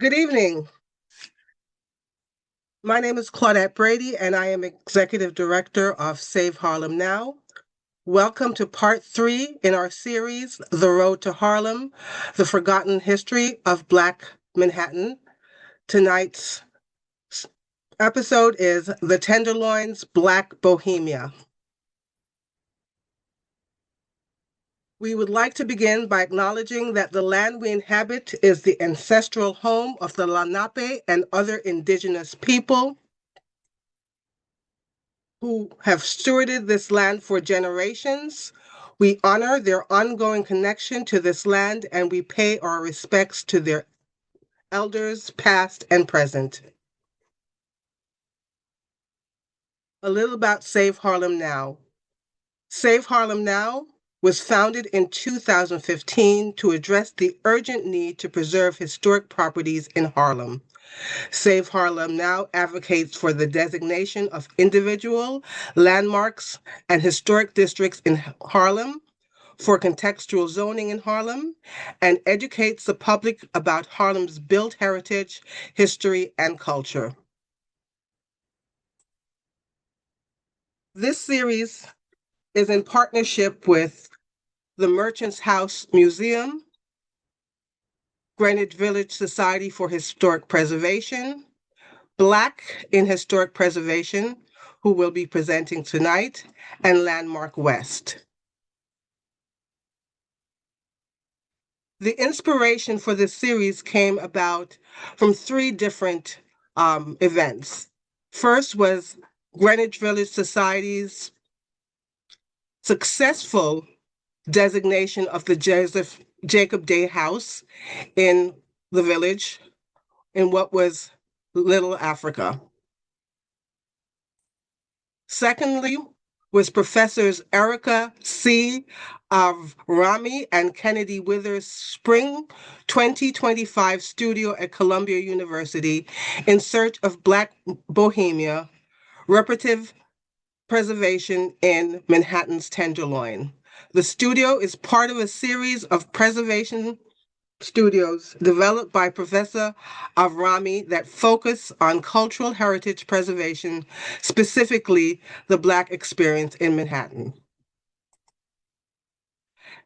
Good evening. My name is Claudette Brady, and I am Executive Director of Save Harlem Now. Welcome to part 3 in our series, The Road to Harlem, The Forgotten History of Black Manhattan. Tonight's episode is The Tenderloin's Black Bohemia. We would like to begin by acknowledging that the land we inhabit is the ancestral home of the Lenape and other indigenous people who have stewarded this land for generations. We honor their ongoing connection to this land and we pay our respects to their elders, past and present. A little about Save Harlem Now. Save Harlem Now was founded in 2015 to address the urgent need to preserve historic properties in Harlem. Save Harlem Now advocates for the designation of individual landmarks and historic districts in Harlem, for contextual zoning in Harlem, and educates the public about Harlem's built heritage, history, and culture. This series is in partnership with the Merchants House Museum, Greenwich Village Society for Historic Preservation, Black in Historic Preservation, who will be presenting tonight, and Landmark West. The inspiration for this series came about from 3 different events. First was Greenwich Village Society's successful designation of the Jacob Day House in the village in what was Little Africa. Secondly, was Professors Erica C. Avrami and Kennedy Withers' Spring 2025 studio at Columbia University in search of Black Bohemia, reparative preservation in Manhattan's Tenderloin. The studio is part of a series of preservation studios developed by Professor Avrami that focus on cultural heritage preservation, specifically the Black experience in Manhattan.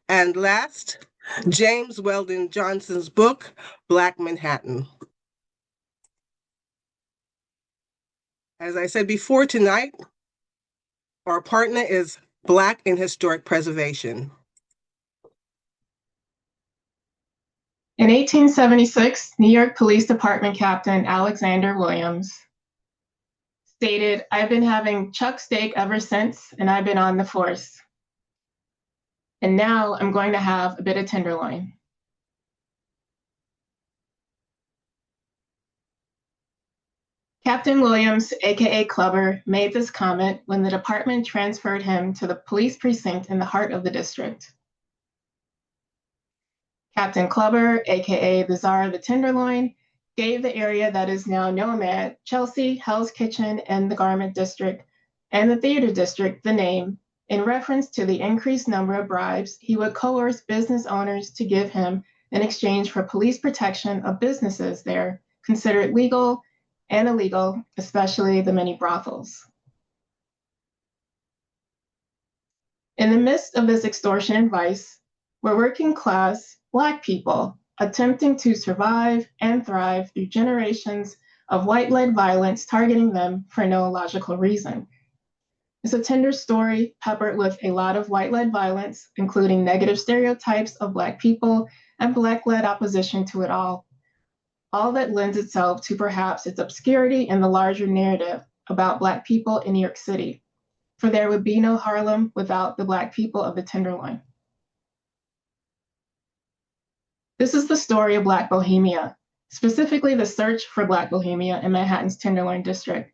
And last, James Weldon Johnson's book, Black Manhattan. As I said before tonight, our partner is Black in Historic Preservation. In 1876, New York Police Department Captain Alexander Williams stated, "I've been having chuck steak ever since, and I've been on the force. And now I'm going to have a bit of tenderloin." Captain Williams, aka Clubber, made this comment when the department transferred him to the police precinct in the heart of the district. Captain Clubber, aka the Czar of the Tenderloin, gave the area that is now known as Chelsea, Hell's Kitchen, and the Garment District, and the Theater District the name, in reference to the increased number of bribes he would coerce business owners to give him in exchange for police protection of businesses there considered legal and illegal, especially the many brothels. In the midst of this extortion and vice were working class Black people attempting to survive and thrive through generations of white-led violence targeting them for no logical reason. It's a tender story peppered with a lot of white-led violence, including negative stereotypes of Black people and Black-led opposition to it all that lends itself to perhaps its obscurity in the larger narrative about Black people in New York City, for there would be no Harlem without the Black people of the Tenderloin. This is the story of Black Bohemia, specifically the search for Black Bohemia in Manhattan's Tenderloin district.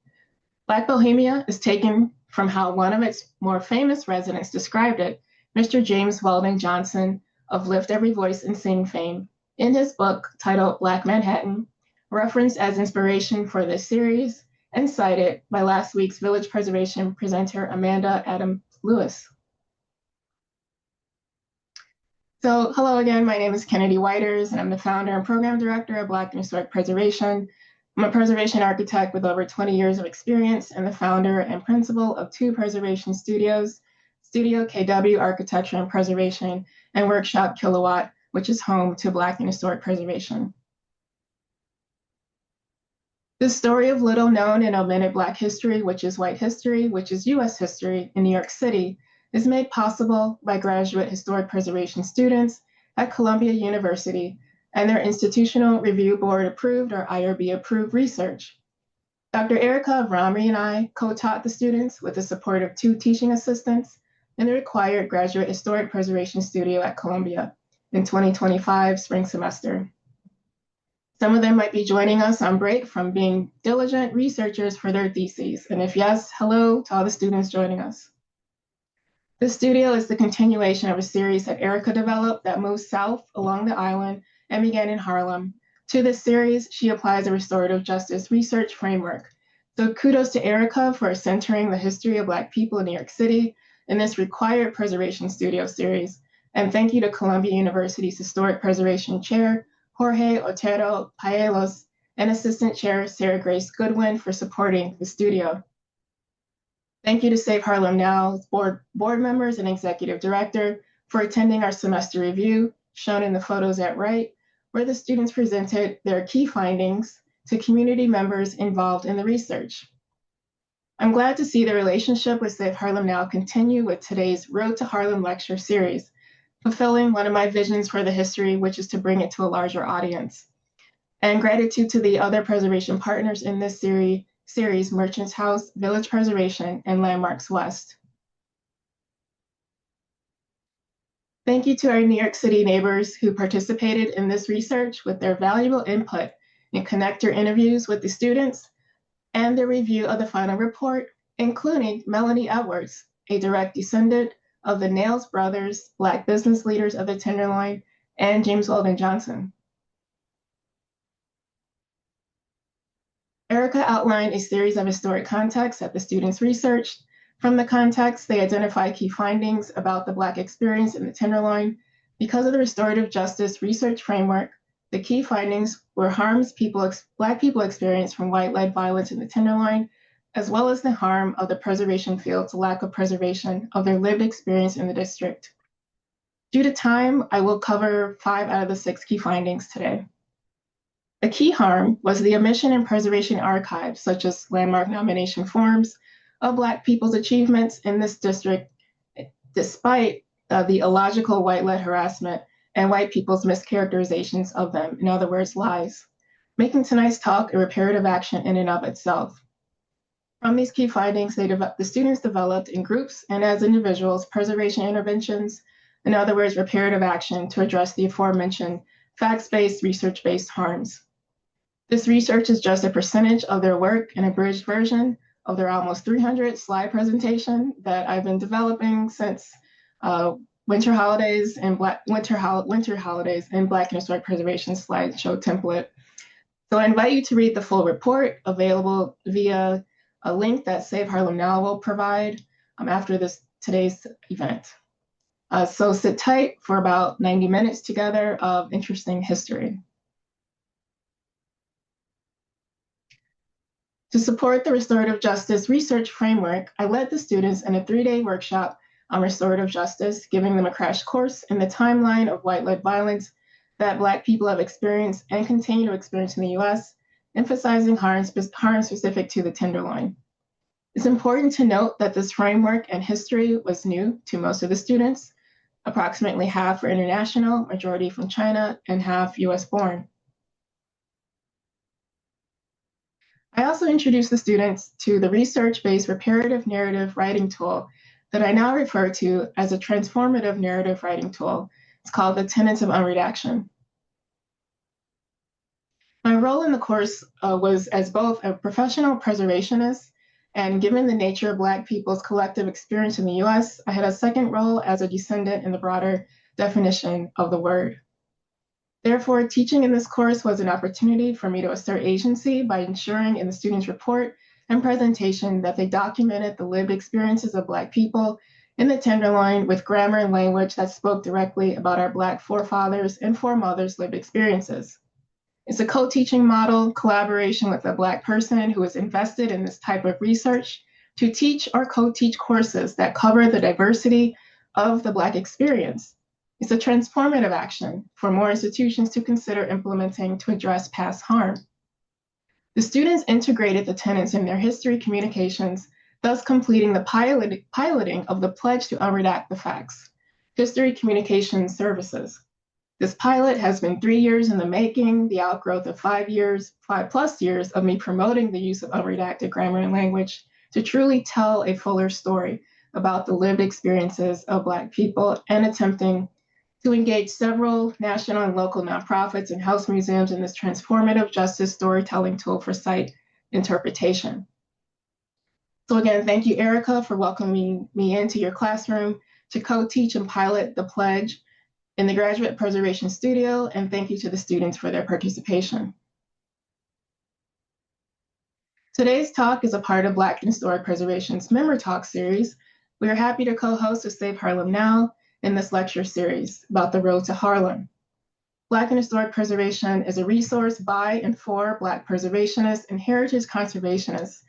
Black Bohemia is taken from how one of its more famous residents described it, Mr. James Weldon Johnson of Lift Every Voice and Sing fame, in his book titled Black Manhattan, referenced as inspiration for this series and cited by last week's Village Preservation presenter Amanda Adam Lewis. So hello again, my name is Kennedy Whiters, and I'm the founder and program director of Black and Historic Preservation. I'm a preservation architect with over 20 years of experience and the founder and principal of two preservation studios, Studio KW Architecture and Preservation, and wrkSHap kiloWatt, which is home to Black and Historic Preservation. The story of little known and omitted Black history, which is white history, which is US history in New York City, is made possible by graduate historic preservation students at Columbia University and their Institutional Review Board approved or IRB approved research. Dr. Erica Avrami and I co-taught the students with the support of two teaching assistants in the required graduate historic preservation studio at Columbia in 2025 spring semester. Some of them might be joining us on break from being diligent researchers for their theses. And if yes, hello to all the students joining us. This studio is the continuation of a series that Erica developed that moves south along the island and began in Harlem. To this series, she applies a restorative justice research framework. So kudos to Erica for centering the history of Black people in New York City in this required preservation studio series. And thank you to Columbia University's Historic Preservation Chair, Jorge Otero Payelos, and Assistant Chair Sarah Grace Goodwin for supporting the studio. Thank you to Save Harlem Now board members and executive director for attending our semester review, shown in the photos at right, where the students presented their key findings to community members involved in the research. I'm glad to see the relationship with Save Harlem Now continue with today's Road to Harlem lecture series, fulfilling one of my visions for the history, which is to bring it to a larger audience. And gratitude to the other preservation partners in this series, Merchants House, Village Preservation, and Landmarks West. Thank you to our New York City neighbors who participated in this research with their valuable input in connector interviews with the students and the review of the final report, including Melanie Edwards, a direct descendant of the Nails brothers, Black business leaders of the Tenderloin, and James Weldon Johnson. Erica outlined a series of historic contexts that the students researched. From the context, they identified key findings about the Black experience in the Tenderloin. Because of the restorative justice research framework, the key findings were harms Black people experience from white-led violence in the Tenderloin, as well as the harm of the preservation field's lack of preservation of their lived experience in the district. Due to time, I will cover 5 out of the 6 key findings today. A key harm was the omission and preservation archives, such as landmark nomination forms, of Black people's achievements in this district, despite the illogical white-led harassment and white people's mischaracterizations of them, in other words, lies, making tonight's talk a reparative action in and of itself. From these key findings, the students developed in groups and as individuals preservation interventions, in other words, reparative action to address the aforementioned facts-based, research-based harms. This research is just a percentage of their work, an abridged version of their almost 300 slide presentation that I've been developing since winter holidays and Black and Historic Preservation slideshow template. So I invite you to read the full report available via a link that Save Harlem Now will provide after today's event. So sit tight for about 90 minutes together of interesting history. To support the restorative justice research framework, I led the students in a 3-day workshop on restorative justice, giving them a crash course in the timeline of white-led violence that Black people have experienced and continue to experience in the US, emphasizing harm specific to the Tenderloin. It's important to note that this framework and history was new to most of the students. Approximately half were international, majority from China, and half US born. I also introduced the students to the research-based reparative narrative writing tool that I now refer to as a transformative narrative writing tool. It's called the Tenets of Unredaction. My role in the course was as both a professional preservationist, and given the nature of Black people's collective experience in the US, I had a second role as a descendant in the broader definition of the word. Therefore, teaching in this course was an opportunity for me to assert agency by ensuring in the students' report and presentation that they documented the lived experiences of Black people in the Tenderloin with grammar and language that spoke directly about our Black forefathers and foremothers' lived experiences. It's a co-teaching model, collaboration with a Black person who is invested in this type of research to teach or co-teach courses that cover the diversity of the Black experience. It's a transformative action for more institutions to consider implementing to address past harm. The students integrated the tenets in their history communications, thus completing the piloting of the pledge to unredact the facts, history communication services. This pilot has been 3 years in the making, the outgrowth of 5+ years of me promoting the use of unredacted grammar and language to truly tell a fuller story about the lived experiences of Black people and attempting to engage several national and local nonprofits and house museums in this transformative justice storytelling tool for site interpretation. So again, thank you, Erica, for welcoming me into your classroom to co-teach and pilot the pledge in the Graduate Preservation Studio, and thank you to the students for their participation. Today's talk is a part of Black Historic Preservation's Member Talk series. We are happy to co-host with Save Harlem Now in this lecture series about the road to Harlem. Black and Historic Preservation is a resource by and for Black preservationists and heritage conservationists.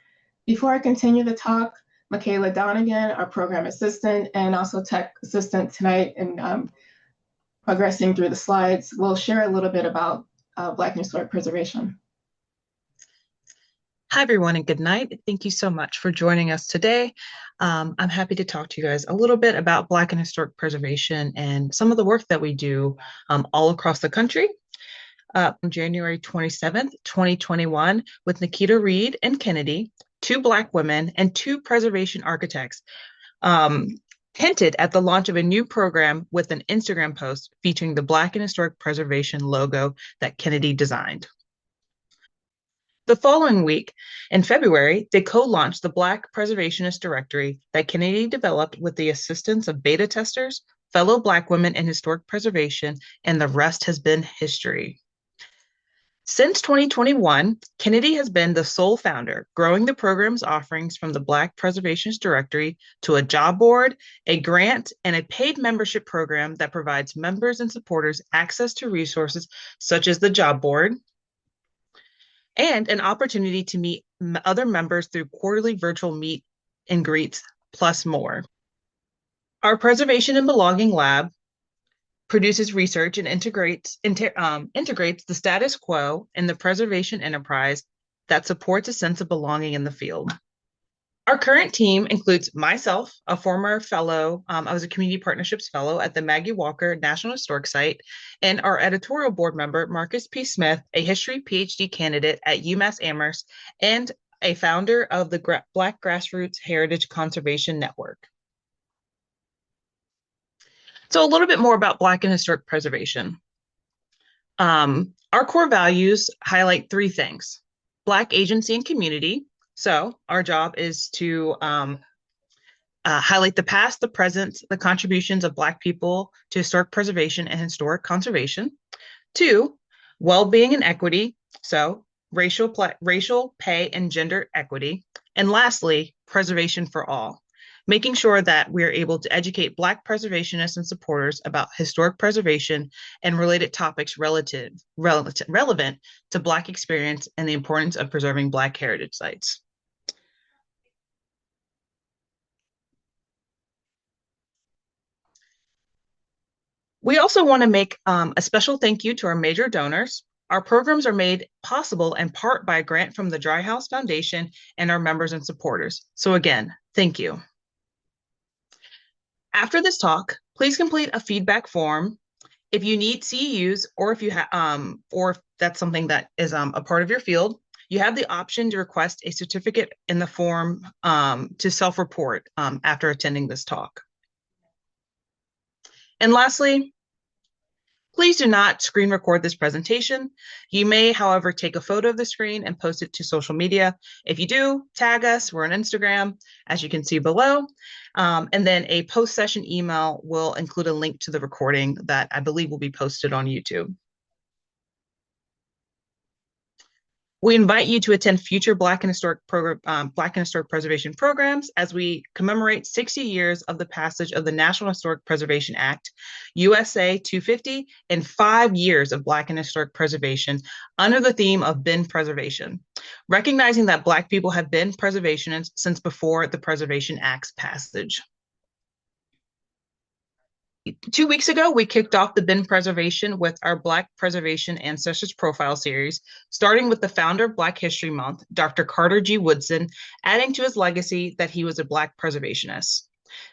Before I continue the talk, Michaela Donegan, our program assistant and also tech assistant tonight in progressing through the slides, will share a little bit about Black and Historic Preservation. Hi, everyone, and good night. Thank you so much for joining us today. I'm happy to talk to you guys a little bit about Black and Historic Preservation and some of the work that we do all across the country. On January 27th, 2021, with Nikita Reed and Kennedy, 2 Black women and 2 preservation architects, hinted at the launch of a new program with an Instagram post featuring the Black and Historic Preservation logo that Kennedy designed. The following week, in February, they co-launched the Black Preservationist Directory that Kennedy developed with the assistance of beta testers, fellow Black women in historic preservation, and the rest has been history. Since 2021, Kennedy has been the sole founder, growing the program's offerings from the Black Preservationist Directory to a job board, a grant, and a paid membership program that provides members and supporters access to resources such as the job board, and an opportunity to meet other members through quarterly virtual meet and greets, plus more. Our Preservation and Belonging Lab produces research and integrates the status quo in the preservation enterprise that supports a sense of belonging in the field. Our current team includes myself, a former fellow, I was a community partnerships fellow at the Maggie Walker National Historic Site, and our editorial board member, Marcus P. Smith, a history PhD candidate at UMass Amherst, and a founder of the Black Grassroots Heritage Conservation Network. So a little bit more about Black and Historic Preservation. Our core values highlight 3 things: Black agency and community. So our job is to highlight the past, the present, the contributions of Black people to historic preservation and historic conservation. 2, well-being and equity. So racial, pay, and gender equity. And lastly, preservation for all, making sure that we're able to educate Black preservationists and supporters about historic preservation and related topics relevant to Black experience and the importance of preserving Black heritage sites. We also want to make a special thank you to our major donors. Our programs are made possible in part by a grant from the Dry House Foundation and our members and supporters. So again, thank you. After this talk, please complete a feedback form. If you need CEUs, or if you or if that's something that is a part of your field, you have the option to request a certificate in the form to self-report after attending this talk. And lastly, please do not screen record this presentation. You may, however, take a photo of the screen and post it to social media. If you do, tag us. We're on Instagram, as you can see below. And then a post-session email will include a link to the recording that I believe will be posted on YouTube. We invite you to attend future Black and Historic Preservation programs as we commemorate 60 years of the passage of the National Historic Preservation Act, USA 250, and 5 years of Black and Historic Preservation under the theme of bin preservation, recognizing that Black people have been preservationists since before the Preservation Act's passage. 2 weeks ago, we kicked off the bin preservation with our Black Preservation Ancestors Profile series, starting with the founder of Black History Month, Dr. Carter G. Woodson, adding to his legacy that he was a Black preservationist.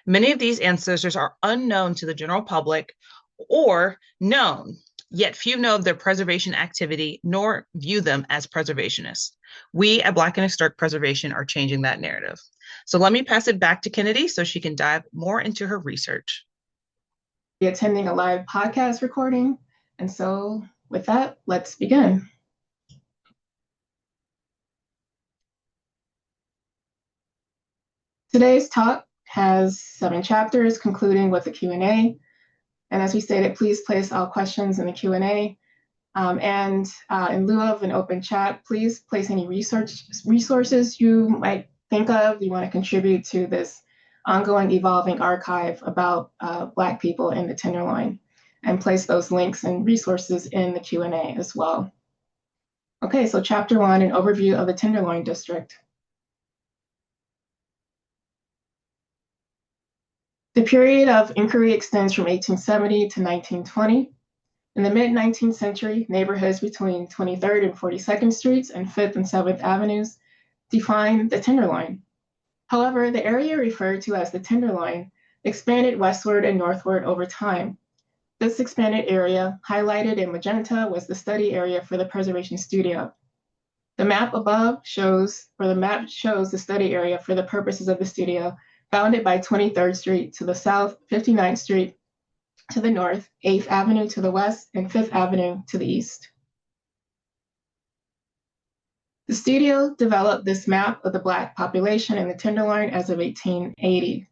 Many of these ancestors are unknown to the general public or known, yet few know of their preservation activity nor view them as preservationists. We at Black and Historic Preservation are changing that narrative. So let me pass it back to Kennedy so she can dive more into her research. Be attending a live podcast recording. And so with that, let's begin. Today's talk has 7 chapters, concluding with a Q&A. And as we stated, please place all questions in the Q&A. In lieu of an open chat, please place any resources you might think of, you want to contribute to this ongoing evolving archive about Black people in the Tenderloin, and place those links and resources in the Q&A as well. Okay, so chapter 1, an overview of the Tenderloin District. The period of inquiry extends from 1870 to 1920. In the mid-19th century, neighborhoods between 23rd and 42nd Streets and 5th and 7th Avenues defined the Tenderloin. However, the area referred to as the Tenderloin expanded westward and northward over time. This expanded area, highlighted in magenta, was the study area for the preservation studio. The map above shows the study area for the purposes of the studio, bounded by 23rd Street to the south, 59th Street to the north, 8th Avenue to the west, and 5th Avenue to the east. The studio developed this map of the Black population in the Tenderloin as of 1880.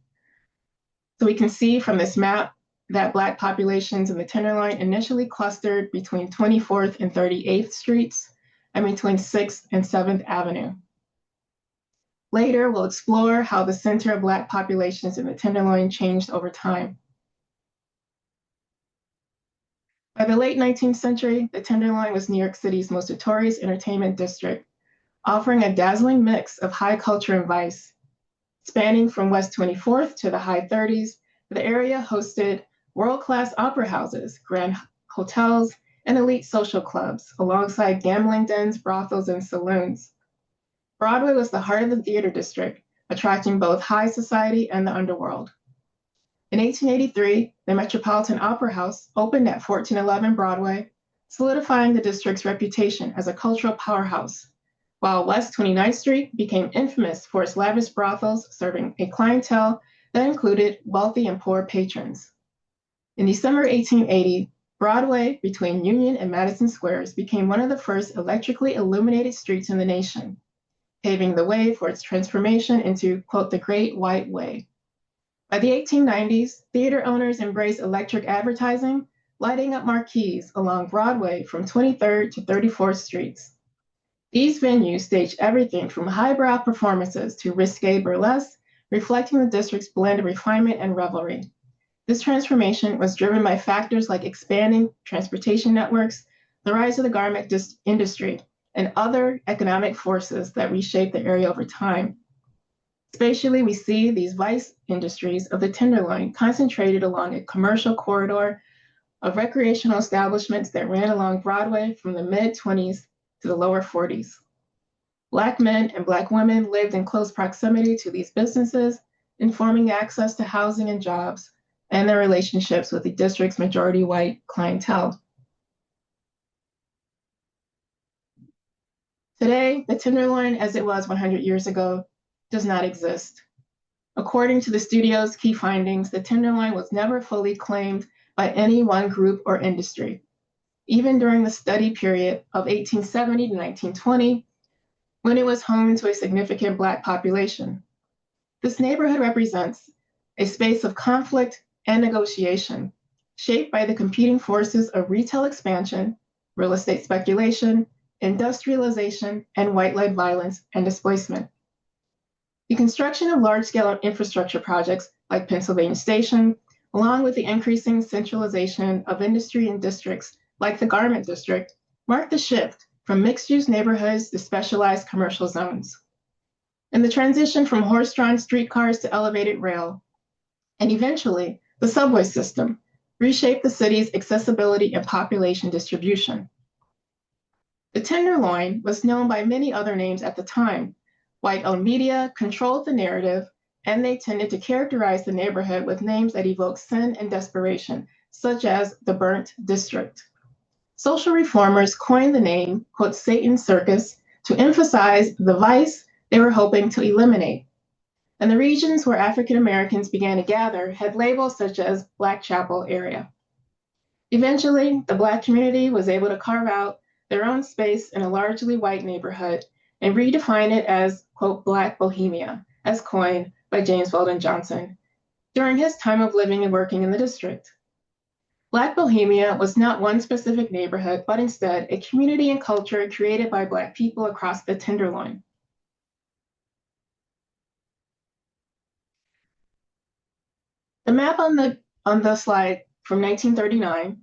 So we can see from this map that Black populations in the Tenderloin initially clustered between 24th and 38th Streets and between 6th and 7th Avenue. Later, we'll explore how the center of Black populations in the Tenderloin changed over time. By the late 19th century, the Tenderloin was New York City's most notorious entertainment district, offering a dazzling mix of high culture and vice. Spanning from West 24th to the high 30s, the area hosted world-class opera houses, grand hotels, and elite social clubs, alongside gambling dens, brothels, and saloons. Broadway was the heart of the theater district, attracting both high society and the underworld. In 1883, the Metropolitan Opera House opened at 1411 Broadway, solidifying the district's reputation as a cultural powerhouse, while West 29th Street became infamous for its lavish brothels serving a clientele that included wealthy and poor patrons. In December 1880, Broadway, between Union and Madison Squares, became one of the first electrically illuminated streets in the nation, paving the way for its transformation into, quote, the Great White Way. By the 1890s, theater owners embraced electric advertising, lighting up marquees along Broadway from 23rd to 34th Streets. These venues staged everything from highbrow performances to risque burlesque, reflecting the district's blend of refinement and revelry. This transformation was driven by factors like expanding transportation networks, the rise of the garment industry, and other economic forces that reshaped the area over time. Spatially, we see these vice industries of the Tenderloin concentrated along a commercial corridor of recreational establishments that ran along Broadway from the mid-20s to the lower 40s. Black men and Black women lived in close proximity to these businesses, informing access to housing and jobs, and their relationships with the district's majority white clientele. Today, the Tenderloin, as it was 100 years ago, does not exist. According to the studio's key findings, the Tenderloin was never fully claimed by any one group or industry. Even during the study period of 1870 to 1920, when it was home to a significant Black population. This neighborhood represents a space of conflict and negotiation, shaped by the competing forces of retail expansion, real estate speculation, industrialization, and white-led violence and displacement. The construction of large-scale infrastructure projects like Pennsylvania Station, along with the increasing centralization of industry in districts like the Garment District, marked the shift from mixed-use neighborhoods to specialized commercial zones. And the transition from horse-drawn streetcars to elevated rail, and eventually the subway system, reshaped the city's accessibility and population distribution. The Tenderloin was known by many other names at the time. White-owned media controlled the narrative, and they tended to characterize the neighborhood with names that evoke sin and desperation, such as the Burnt District. Social reformers coined the name, quote, Satan's Circus, to emphasize the vice they were hoping to eliminate. And the regions where African Americans began to gather had labels such as Black Chapel area. Eventually, the Black community was able to carve out their own space in a largely white neighborhood and redefine it as, quote, Black Bohemia, as coined by James Weldon Johnson during his time of living and working in the district. Black Bohemia was not one specific neighborhood, but instead a community and culture created by Black people across the Tenderloin. The map on the slide from 1939,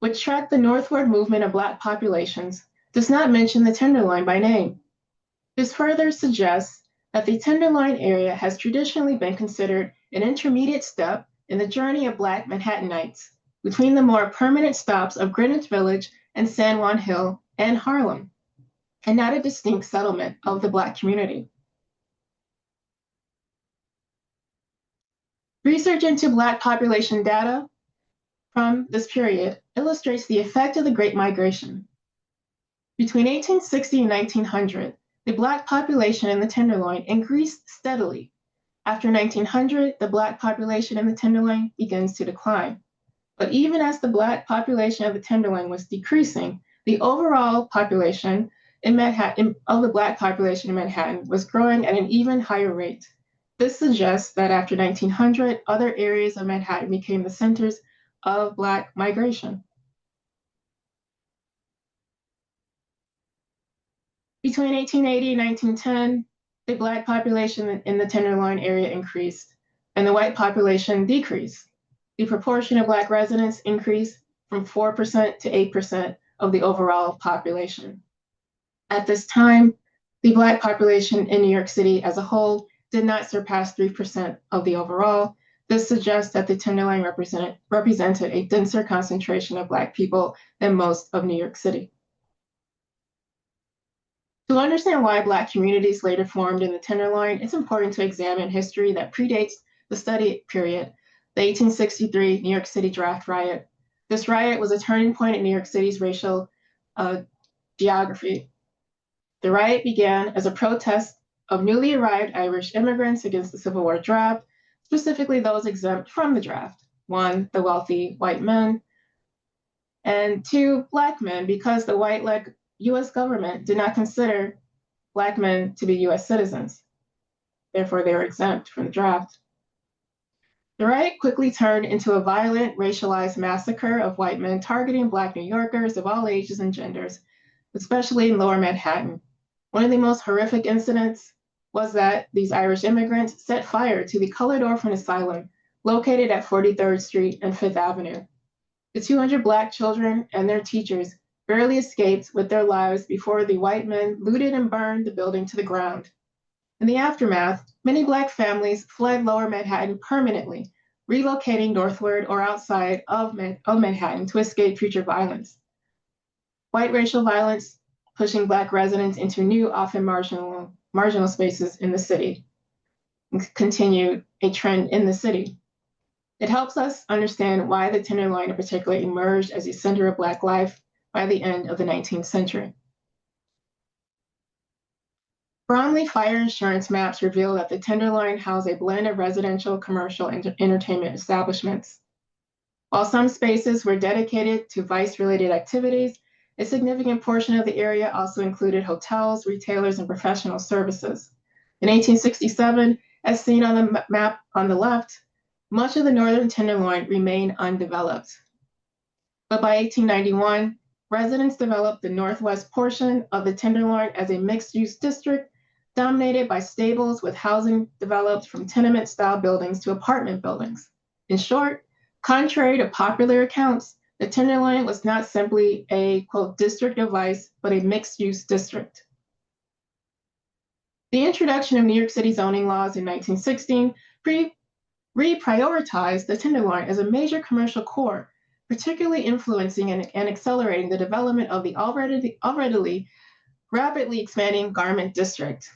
which tracked the northward movement of Black populations, does not mention the Tenderloin by name. This further suggests that the Tenderloin area has traditionally been considered an intermediate step in the journey of Black Manhattanites between the more permanent stops of Greenwich Village and San Juan Hill and Harlem, and not a distinct settlement of the Black community. Research into Black population data from this period illustrates the effect of the Great Migration. Between 1860 and 1900, the Black population in the Tenderloin increased steadily. After 1900, the Black population in the Tenderloin begins to decline. But even as the Black population of the Tenderloin was decreasing, the overall population in Manhattan, of the Black population in Manhattan, was growing at an even higher rate. This suggests that after 1900, other areas of Manhattan became the centers of Black migration. Between 1880 and 1910, the Black population in the Tenderloin area increased, and the white population decreased. The proportion of Black residents increased from 4% to 8% of the overall population. At this time, the Black population in New York City as a whole did not surpass 3% of the overall. This suggests that the Tenderloin represented a denser concentration of Black people than most of New York City. To understand why Black communities later formed in the Tenderloin, it's important to examine history that predates the study period, the 1863 New York City draft riot. This riot was a turning point in New York City's racial geography. The riot began as a protest of newly arrived Irish immigrants against the Civil War draft, specifically those exempt from the draft. 1, the wealthy white men, and 2, Black men, because the white-led US government did not consider Black men to be US citizens. Therefore, they were exempt from the draft. The riot quickly turned into a violent, racialized massacre of white men targeting Black New Yorkers of all ages and genders, especially in Lower Manhattan. One of the most horrific incidents was that these Irish immigrants set fire to the Colored Orphan Asylum located at 43rd Street and 5th Avenue. The 200 Black children and their teachers barely escaped with their lives before the white men looted and burned the building to the ground. In the aftermath, many Black families fled Lower Manhattan permanently, relocating northward or outside of Manhattan to escape future violence. White racial violence pushing Black residents into new, often marginal spaces in the city, continued a trend in the city. It helps us understand why the Tenderloin in particular emerged as a center of Black life by the end of the 19th century. Bromley fire insurance maps reveal that the Tenderloin housed a blend of residential, commercial, and entertainment establishments. While some spaces were dedicated to vice-related activities, a significant portion of the area also included hotels, retailers, and professional services. In 1867, as seen on the map on the left, much of the northern Tenderloin remained undeveloped. But by 1891, Residents developed the northwest portion of the Tenderloin as a mixed-use district dominated by stables with housing developed from tenement-style buildings to apartment buildings. In short, contrary to popular accounts, the Tenderloin was not simply a, quote, district of vice, but a mixed-use district. The introduction of New York City zoning laws in 1916 reprioritized the Tenderloin as a major commercial core, particularly influencing and accelerating the development of the already rapidly expanding garment district.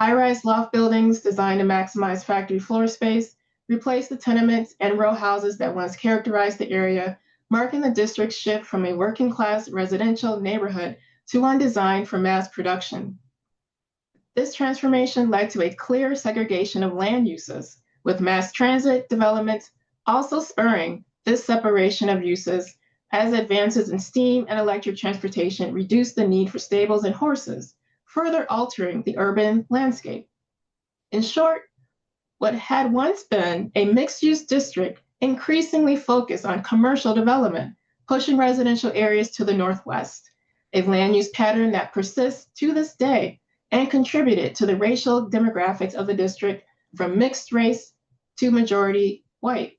High-rise loft buildings designed to maximize factory floor space replaced the tenements and row houses that once characterized the area, marking the district's shift from a working-class residential neighborhood to one designed for mass production. This transformation led to a clear segregation of land uses, with mass transit development also spurring this separation of uses as advances in steam and electric transportation reduced the need for stables and horses, further altering the urban landscape. In short, what had once been a mixed-use district increasingly focused on commercial development, pushing residential areas to the northwest, a land use pattern that persists to this day and contributed to the racial demographics of the district from mixed race to majority white.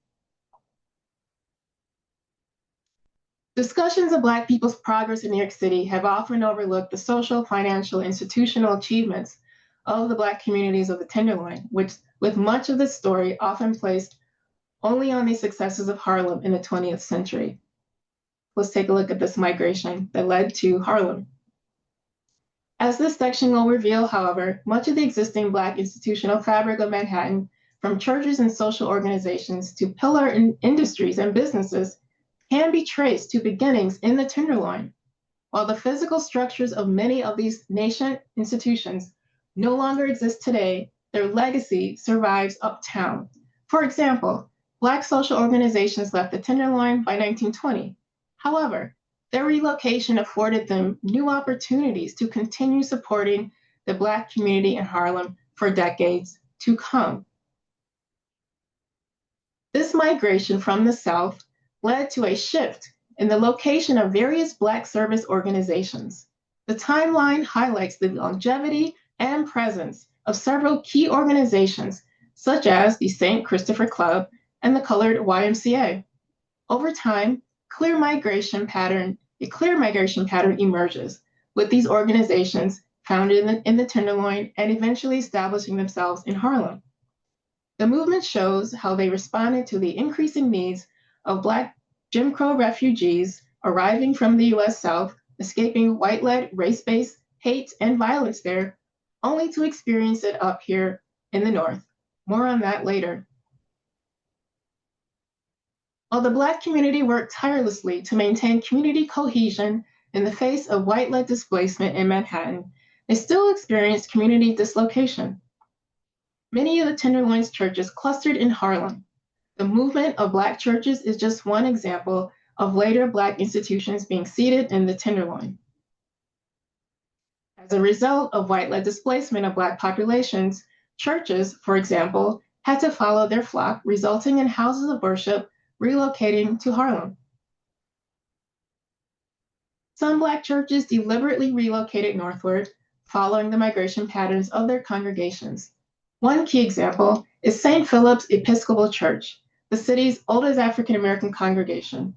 Discussions of Black people's progress in New York City have often overlooked the social, financial, institutional achievements of the Black communities of the Tenderloin, which, with much of this story, often placed only on the successes of Harlem in the 20th century. Let's take a look at this migration that led to Harlem. As this section will reveal, however, much of the existing Black institutional fabric of Manhattan, from churches and social organizations to pillar industries and businesses, can be traced to beginnings in the Tenderloin. While the physical structures of many of these nascent institutions no longer exist today, their legacy survives uptown. For example, Black social organizations left the Tenderloin by 1920. However, their relocation afforded them new opportunities to continue supporting the Black community in Harlem for decades to come. This migration from the South led to a shift in the location of various Black service organizations. The timeline highlights the longevity and presence of several key organizations, such as the St. Christopher Club and the Colored YMCA. Over time, a clear migration pattern emerges, with these organizations founded in the Tenderloin and eventually establishing themselves in Harlem. The movement shows how they responded to the increasing needs of Black Jim Crow refugees arriving from the US South, escaping white-led race-based hate and violence there, only to experience it up here in the North. More on that later. While the Black community worked tirelessly to maintain community cohesion in the face of white-led displacement in Manhattan, they still experienced community dislocation. Many of the Tenderloin's churches clustered in Harlem. The movement of Black churches is just one example of later Black institutions being seated in the Tenderloin. As a result of white-led displacement of Black populations, churches, for example, had to follow their flock, resulting in houses of worship relocating to Harlem. Some Black churches deliberately relocated northward, following the migration patterns of their congregations. One key example is St. Philip's Episcopal Church, the city's oldest African American congregation.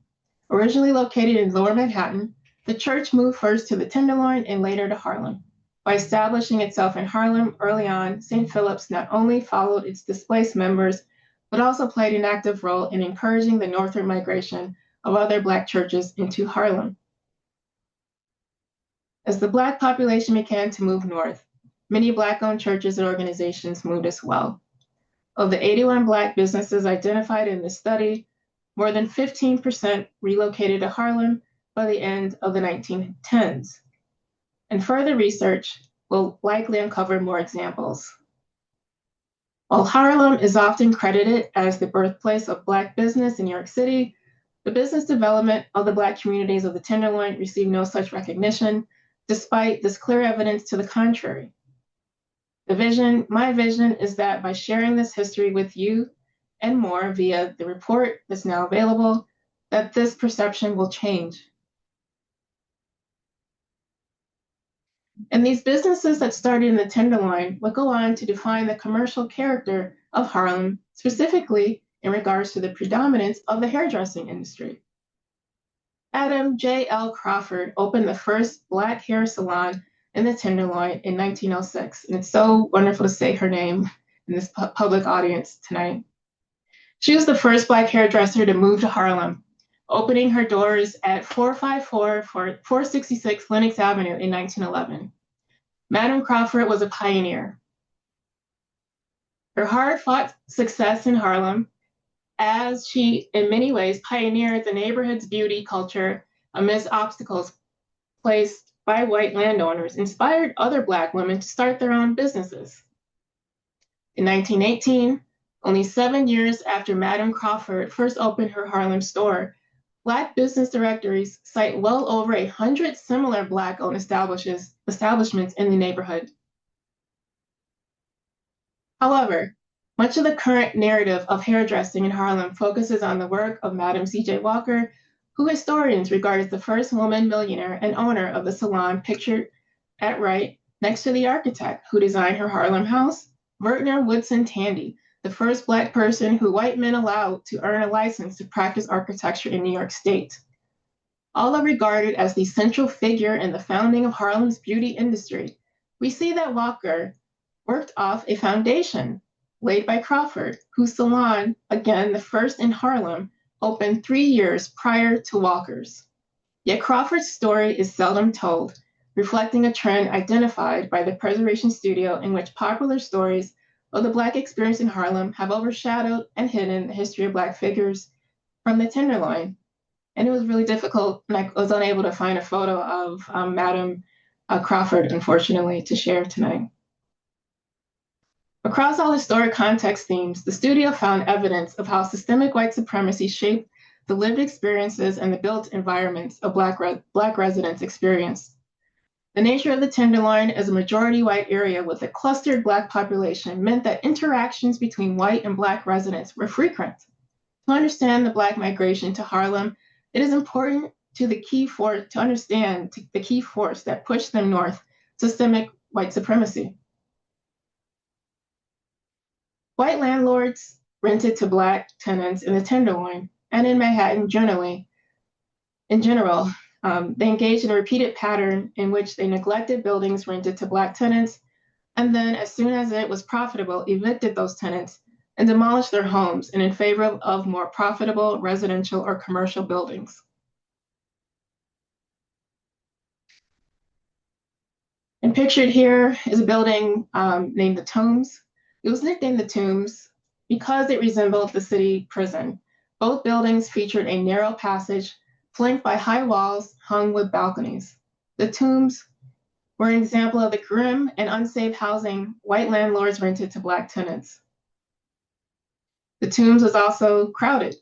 Originally located in Lower Manhattan, the church moved first to the Tenderloin and later to Harlem. By establishing itself in Harlem early on, St. Philip's not only followed its displaced members, but also played an active role in encouraging the northward migration of other Black churches into Harlem. As the Black population began to move north, many Black-owned churches and organizations moved as well. Of the 81 Black businesses identified in this study, more than 15% relocated to Harlem by the end of the 1910s. And further research will likely uncover more examples. While Harlem is often credited as the birthplace of Black business in New York City, the business development of the Black communities of the Tenderloin received no such recognition, despite this clear evidence to the contrary. My vision is that by sharing this history with you and more via the report that's now available, that this perception will change. And these businesses that started in the Tenderloin would go on to define the commercial character of Harlem, specifically in regards to the predominance of the hairdressing industry. Adam J. L. Crawford opened the first Black hair salon in the Tenderloin in 1906, and it's so wonderful to say her name in this public audience tonight. She was the first Black hairdresser to move to Harlem, opening her doors at 466 Lenox Avenue in 1911. Madam Crawford was a pioneer. Her hard-fought success in Harlem, as she in many ways pioneered the neighborhood's beauty culture amidst obstacles placed by white landowners, inspired other Black women to start their own businesses. In 1918, only 7 years after Madam Crawford first opened her Harlem store, Black business directories cite well over 100 similar Black-owned establishments in the neighborhood. However, much of the current narrative of hairdressing in Harlem focuses on the work of Madam C.J. Walker, who historians regard as the first woman millionaire and owner of the salon pictured at right next to the architect who designed her Harlem house, Vertner Woodson Tandy, the first Black person who white men allowed to earn a license to practice architecture in New York State. Although regarded as the central figure in the founding of Harlem's beauty industry, we see that Walker worked off a foundation laid by Crawford, whose salon, again the first in Harlem, opened 3 years prior to Walker's. Yet Crawford's story is seldom told, reflecting a trend identified by the Preservation Studio in which popular stories of the Black experience in Harlem have overshadowed and hidden the history of Black figures from the Tenderloin. And it was really difficult, and I was unable to find a photo of Madam Crawford, unfortunately, to share tonight. Across all historic context themes, the studio found evidence of how systemic white supremacy shaped the lived experiences and the built environments of Black residents experienced. The nature of the Tenderloin as a majority white area with a clustered Black population meant that interactions between white and Black residents were frequent. To understand the Black migration to Harlem, it is important to understand the key force that pushed them north, systemic white supremacy. White landlords rented to Black tenants in the Tenderloin and in Manhattan generally. In general, they engaged in a repeated pattern in which they neglected buildings rented to Black tenants, and then as soon as it was profitable, evicted those tenants and demolished their homes in favor of more profitable residential or commercial buildings. And pictured here is a building named the Tombs. It was nicknamed the Tombs because it resembled the city prison. Both buildings featured a narrow passage flanked by high walls hung with balconies. The Tombs were an example of the grim and unsafe housing white landlords rented to Black tenants. The Tombs was also crowded,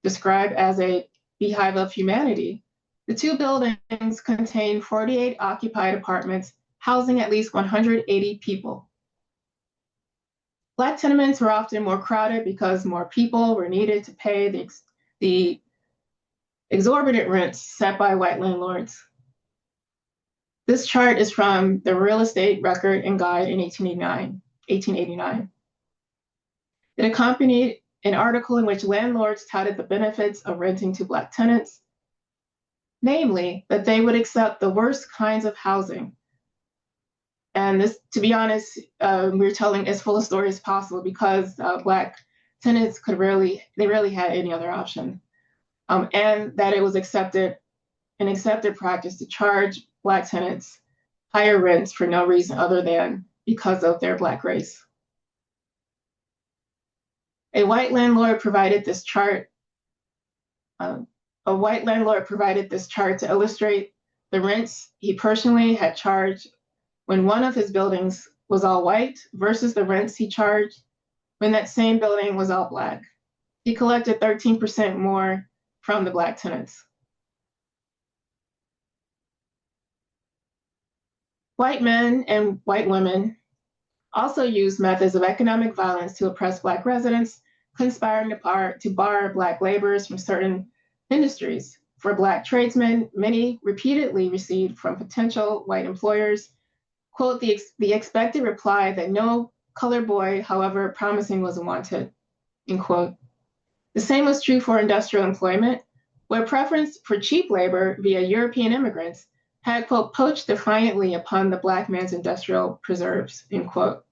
described as a beehive of humanity. The two buildings contained 48 occupied apartments housing at least 180 people. Black tenements were often more crowded because more people were needed to pay the exorbitant rents set by white landlords. This chart is from the Real Estate Record and Guide in 1889. It accompanied an article in which landlords touted the benefits of renting to Black tenants, namely that they would accept the worst kinds of housing. And this, to be honest, we're telling as full a story as possible because Black tenants rarely had any other option. And that it was an accepted practice to charge Black tenants higher rents for no reason other than because of their Black race. A white landlord provided this chart. To illustrate the rents he personally had charged when one of his buildings was all white versus the rents he charged when that same building was all Black. He collected 13% more from the Black tenants. White men and white women also used methods of economic violence to oppress Black residents, conspiring to bar Black laborers from certain industries. For Black tradesmen, many repeatedly received from potential white employers quote, the expected reply that no colored boy, however promising, was wanted, end quote. The same was true for industrial employment, where preference for cheap labor via European immigrants had, quote, poached defiantly upon the Black man's industrial preserves, end quote.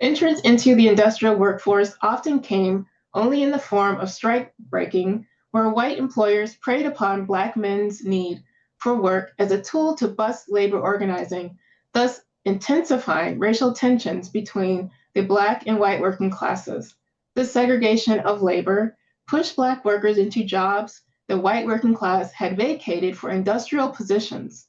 Entrance into the industrial workforce often came only in the form of strike breaking, where white employers preyed upon Black men's need for work as a tool to bust labor organizing, thus intensifying racial tensions between the Black and white working classes. This segregation of labor pushed Black workers into jobs the white working class had vacated for industrial positions,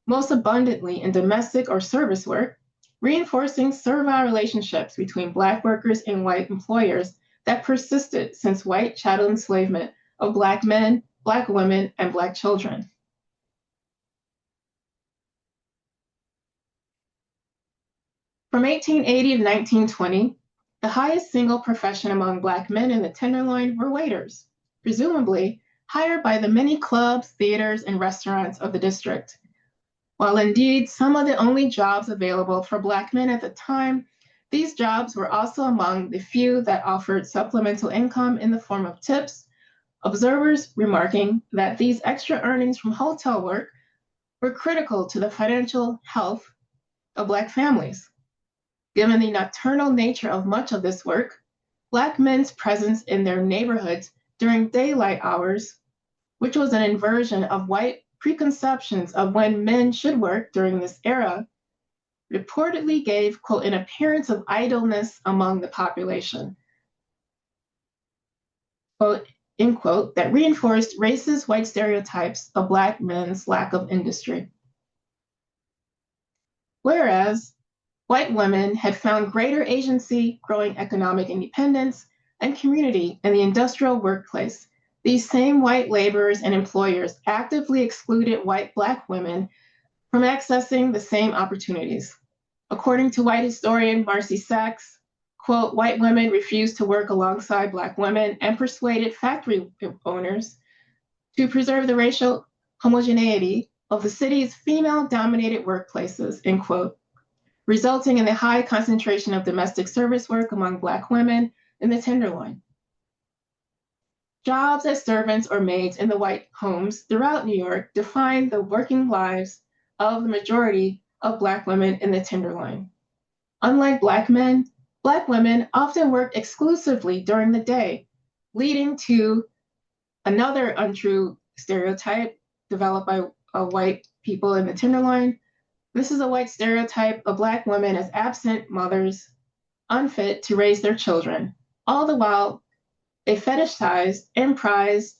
most abundantly in domestic or service work, reinforcing servile relationships between Black workers and white employers that persisted since white chattel enslavement of Black men, Black women, and Black children. From 1880 to 1920, the highest single profession among Black men in the Tenderloin were waiters, presumably hired by the many clubs, theaters, and restaurants of the district. While indeed some of the only jobs available for Black men at the time, these jobs were also among the few that offered supplemental income in the form of tips, observers remarking that these extra earnings from hotel work were critical to the financial health of Black families. Given the nocturnal nature of much of this work, Black men's presence in their neighborhoods during daylight hours, which was an inversion of white preconceptions of when men should work during this era, reportedly gave, quote, an appearance of idleness among the population, quote, end quote, that reinforced racist white stereotypes of Black men's lack of industry. Whereas white women had found greater agency, growing economic independence, and community in the industrial workplace, these same white laborers and employers actively excluded white Black women from accessing the same opportunities. According to white historian Marcy Sachs, quote, white women refused to work alongside Black women and persuaded factory owners to preserve the racial homogeneity of the city's female-dominated workplaces, end quote, resulting in a high concentration of domestic service work among Black women in the Tenderloin. Jobs as servants or maids in the white homes throughout New York defined the working lives of the majority of Black women in the Tenderloin. Unlike Black men, Black women often worked exclusively during the day, leading to another untrue stereotype developed by white people in the Tenderloin. This is a white stereotype of Black women as absent mothers, unfit to raise their children, all the while they fetishized and prized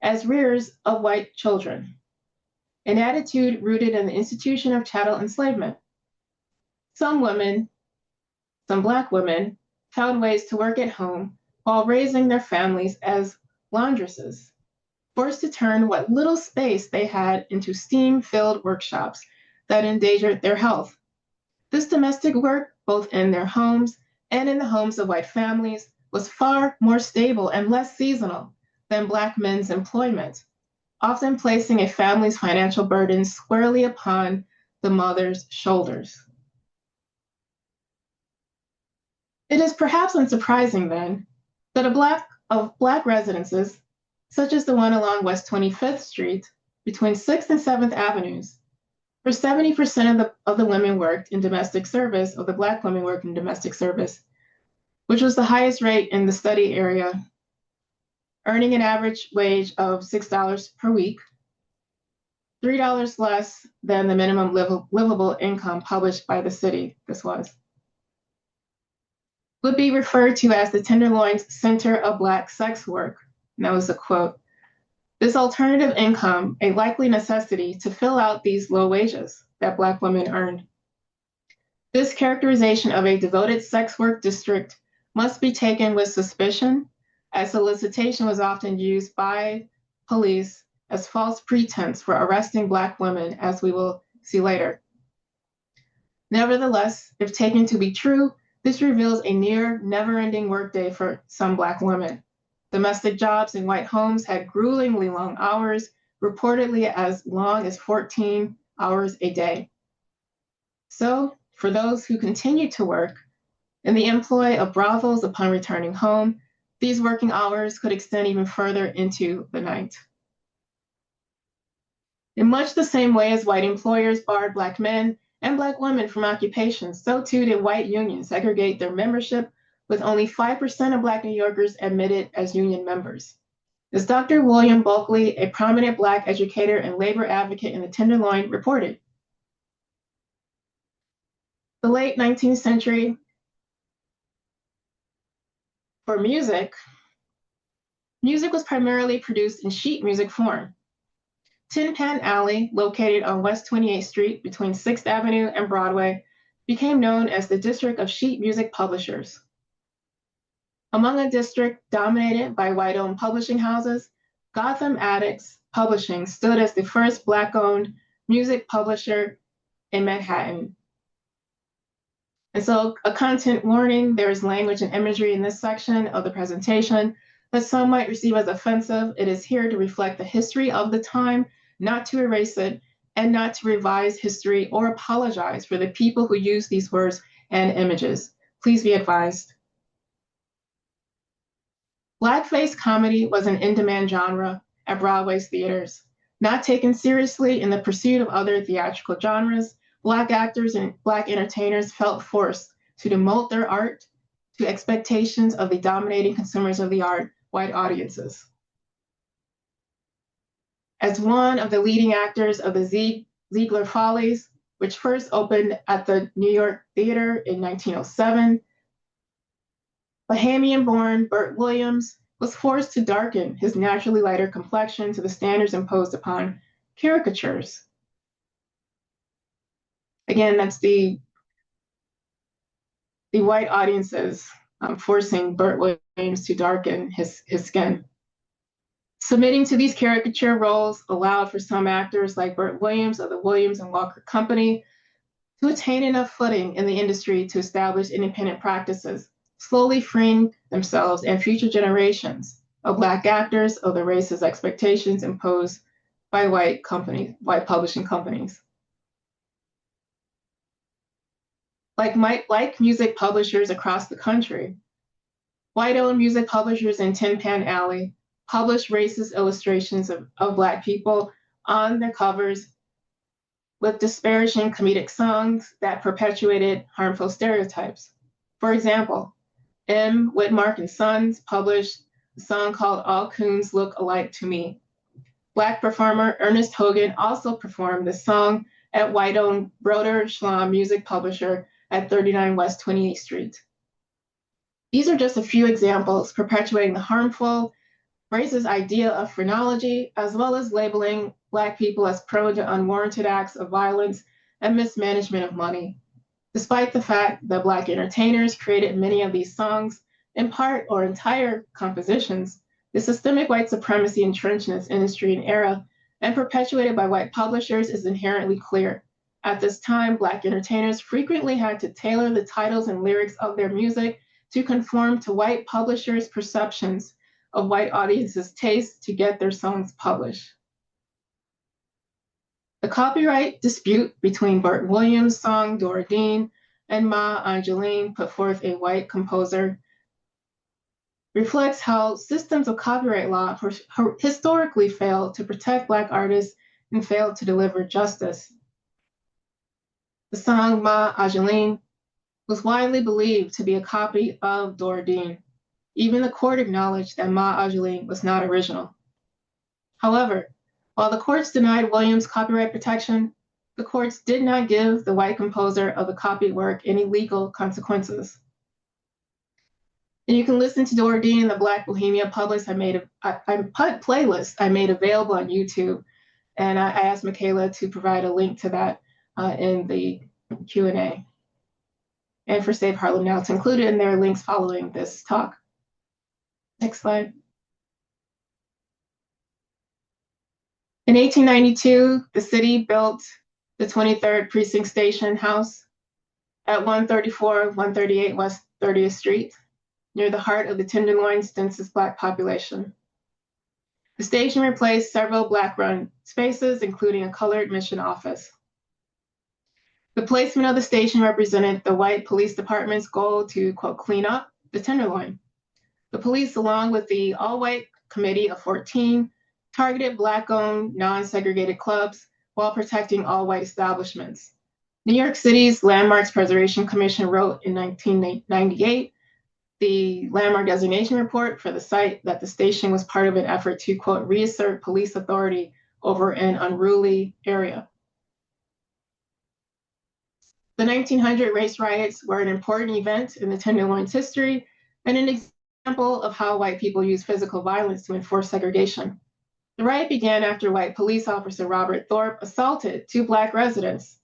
as rearers of white children, an attitude rooted in the institution of chattel enslavement. Some Black women, found ways to work at home while raising their families as laundresses, forced to turn what little space they had into steam-filled workshops that endangered their health. This domestic work, both in their homes and in the homes of white families, was far more stable and less seasonal than Black men's employment, often placing a family's financial burden squarely upon the mother's shoulders. It is perhaps unsurprising then that Black residences, such as the one along West 25th Street between 6th and 7th Avenues, where 70% of the women worked in domestic service, of the Black women worked in domestic service, which was the highest rate in the study area, earning an average wage of $6 per week, $3 less than the minimum livable income published by the city, would be referred to as the Tenderloin's Center of Black Sex Work. And that was a quote. This alternative income, a likely necessity to fill out these low wages that Black women earned. This characterization of a devoted sex work district must be taken with suspicion, as solicitation was often used by police as false pretense for arresting Black women, as we will see later. Nevertheless, if taken to be true, this reveals a near never-ending workday for some Black women. Domestic jobs in white homes had gruelingly long hours, reportedly as long as 14 hours a day. So, for those who continue to work in the employ of brothels upon returning home, these working hours could extend even further into the night. In much the same way as white employers barred Black men and Black women from occupations, so too did white unions segregate their membership, with only 5% of Black New Yorkers admitted as union members. As Dr. William Bulkley, a prominent Black educator and labor advocate in the Tenderloin, reported, the late 19th century for music was primarily produced in sheet music form. Tin Pan Alley, located on West 28th Street between 6th Avenue and Broadway, became known as the District of Sheet Music Publishers. Among a district dominated by white-owned publishing houses, Gotham Addicts Publishing stood as the first Black-owned music publisher in Manhattan. And so, a content warning, there is language and imagery in this section of the presentation that some might receive as offensive. It is here to reflect the history of the time, not to erase it, and not to revise history or apologize for the people who use these words and images. Please be advised. Blackface comedy was an in-demand genre at Broadway's theaters. Not taken seriously in the pursuit of other theatrical genres, Black actors and Black entertainers felt forced to demote their art to expectations of the dominating consumers of the art, white audiences. As one of the leading actors of the Ziegler Follies, which first opened at the New York Theater in 1907, Bohemian-born Bert Williams was forced to darken his naturally lighter complexion to the standards imposed upon caricatures. Again, that's the white audiences forcing Bert Williams to darken his skin. Submitting to these caricature roles allowed for some actors like Bert Williams of the Williams and Walker Company to attain enough footing in the industry to establish independent practices, slowly freeing themselves and future generations of Black actors of the racist expectations imposed by white publishing companies. Like music publishers across the country, white-owned music publishers in Tin Pan Alley published racist illustrations of Black people on their covers with disparaging comedic songs that perpetuated harmful stereotypes. For example, M. Whitmark and Sons published a song called All Coons Look Alike to Me. Black performer Ernest Hogan also performed this song at white-owned Broder Schlamm music publisher at 39 West 28th Street. These are just a few examples perpetuating the harmful, racist idea of phrenology, as well as labeling Black people as prone to unwarranted acts of violence and mismanagement of money. Despite the fact that Black entertainers created many of these songs, in part or entire compositions, the systemic white supremacy entrenched in this industry and era and perpetuated by white publishers is inherently clear. At this time, Black entertainers frequently had to tailor the titles and lyrics of their music to conform to white publishers' perceptions of white audiences' taste to get their songs published. The copyright dispute between Bert Williams' song Doradine and Ma Angeline, put forth a white composer, reflects how systems of copyright law historically failed to protect Black artists and failed to deliver justice. The song Ma Angeline was widely believed to be a copy of Doradine. Even the court acknowledged that Ma Angeline was not original. However, while the courts denied Williams copyright protection, the courts did not give the white composer of the copied work any legal consequences. And you can listen to Doradine in the Black Bohemia playlist I made available on YouTube. And I asked Michaela to provide a link to that in the Q&A. And for Save Harlem Now, it's included in their links following this talk. Next slide. In 1892, the city built the 23rd Precinct Station House at 138 West 30th Street, near the heart of the Tenderloin's densest Black population. The station replaced several Black-run spaces, including a colored mission office. The placement of the station represented the white police department's goal to, quote, clean up the Tenderloin. The police, along with the all-white committee of 14, targeted Black-owned, non-segregated clubs while protecting all-white establishments. New York City's Landmarks Preservation Commission wrote in 1998 the landmark designation report for the site that the station was part of an effort to, quote, reassert police authority over an unruly area. The 1900 race riots were an important event in the Tenderloin's history and an example of how white people use physical violence to enforce segregation. The riot began after white police officer Robert Thorpe assaulted two Black residents,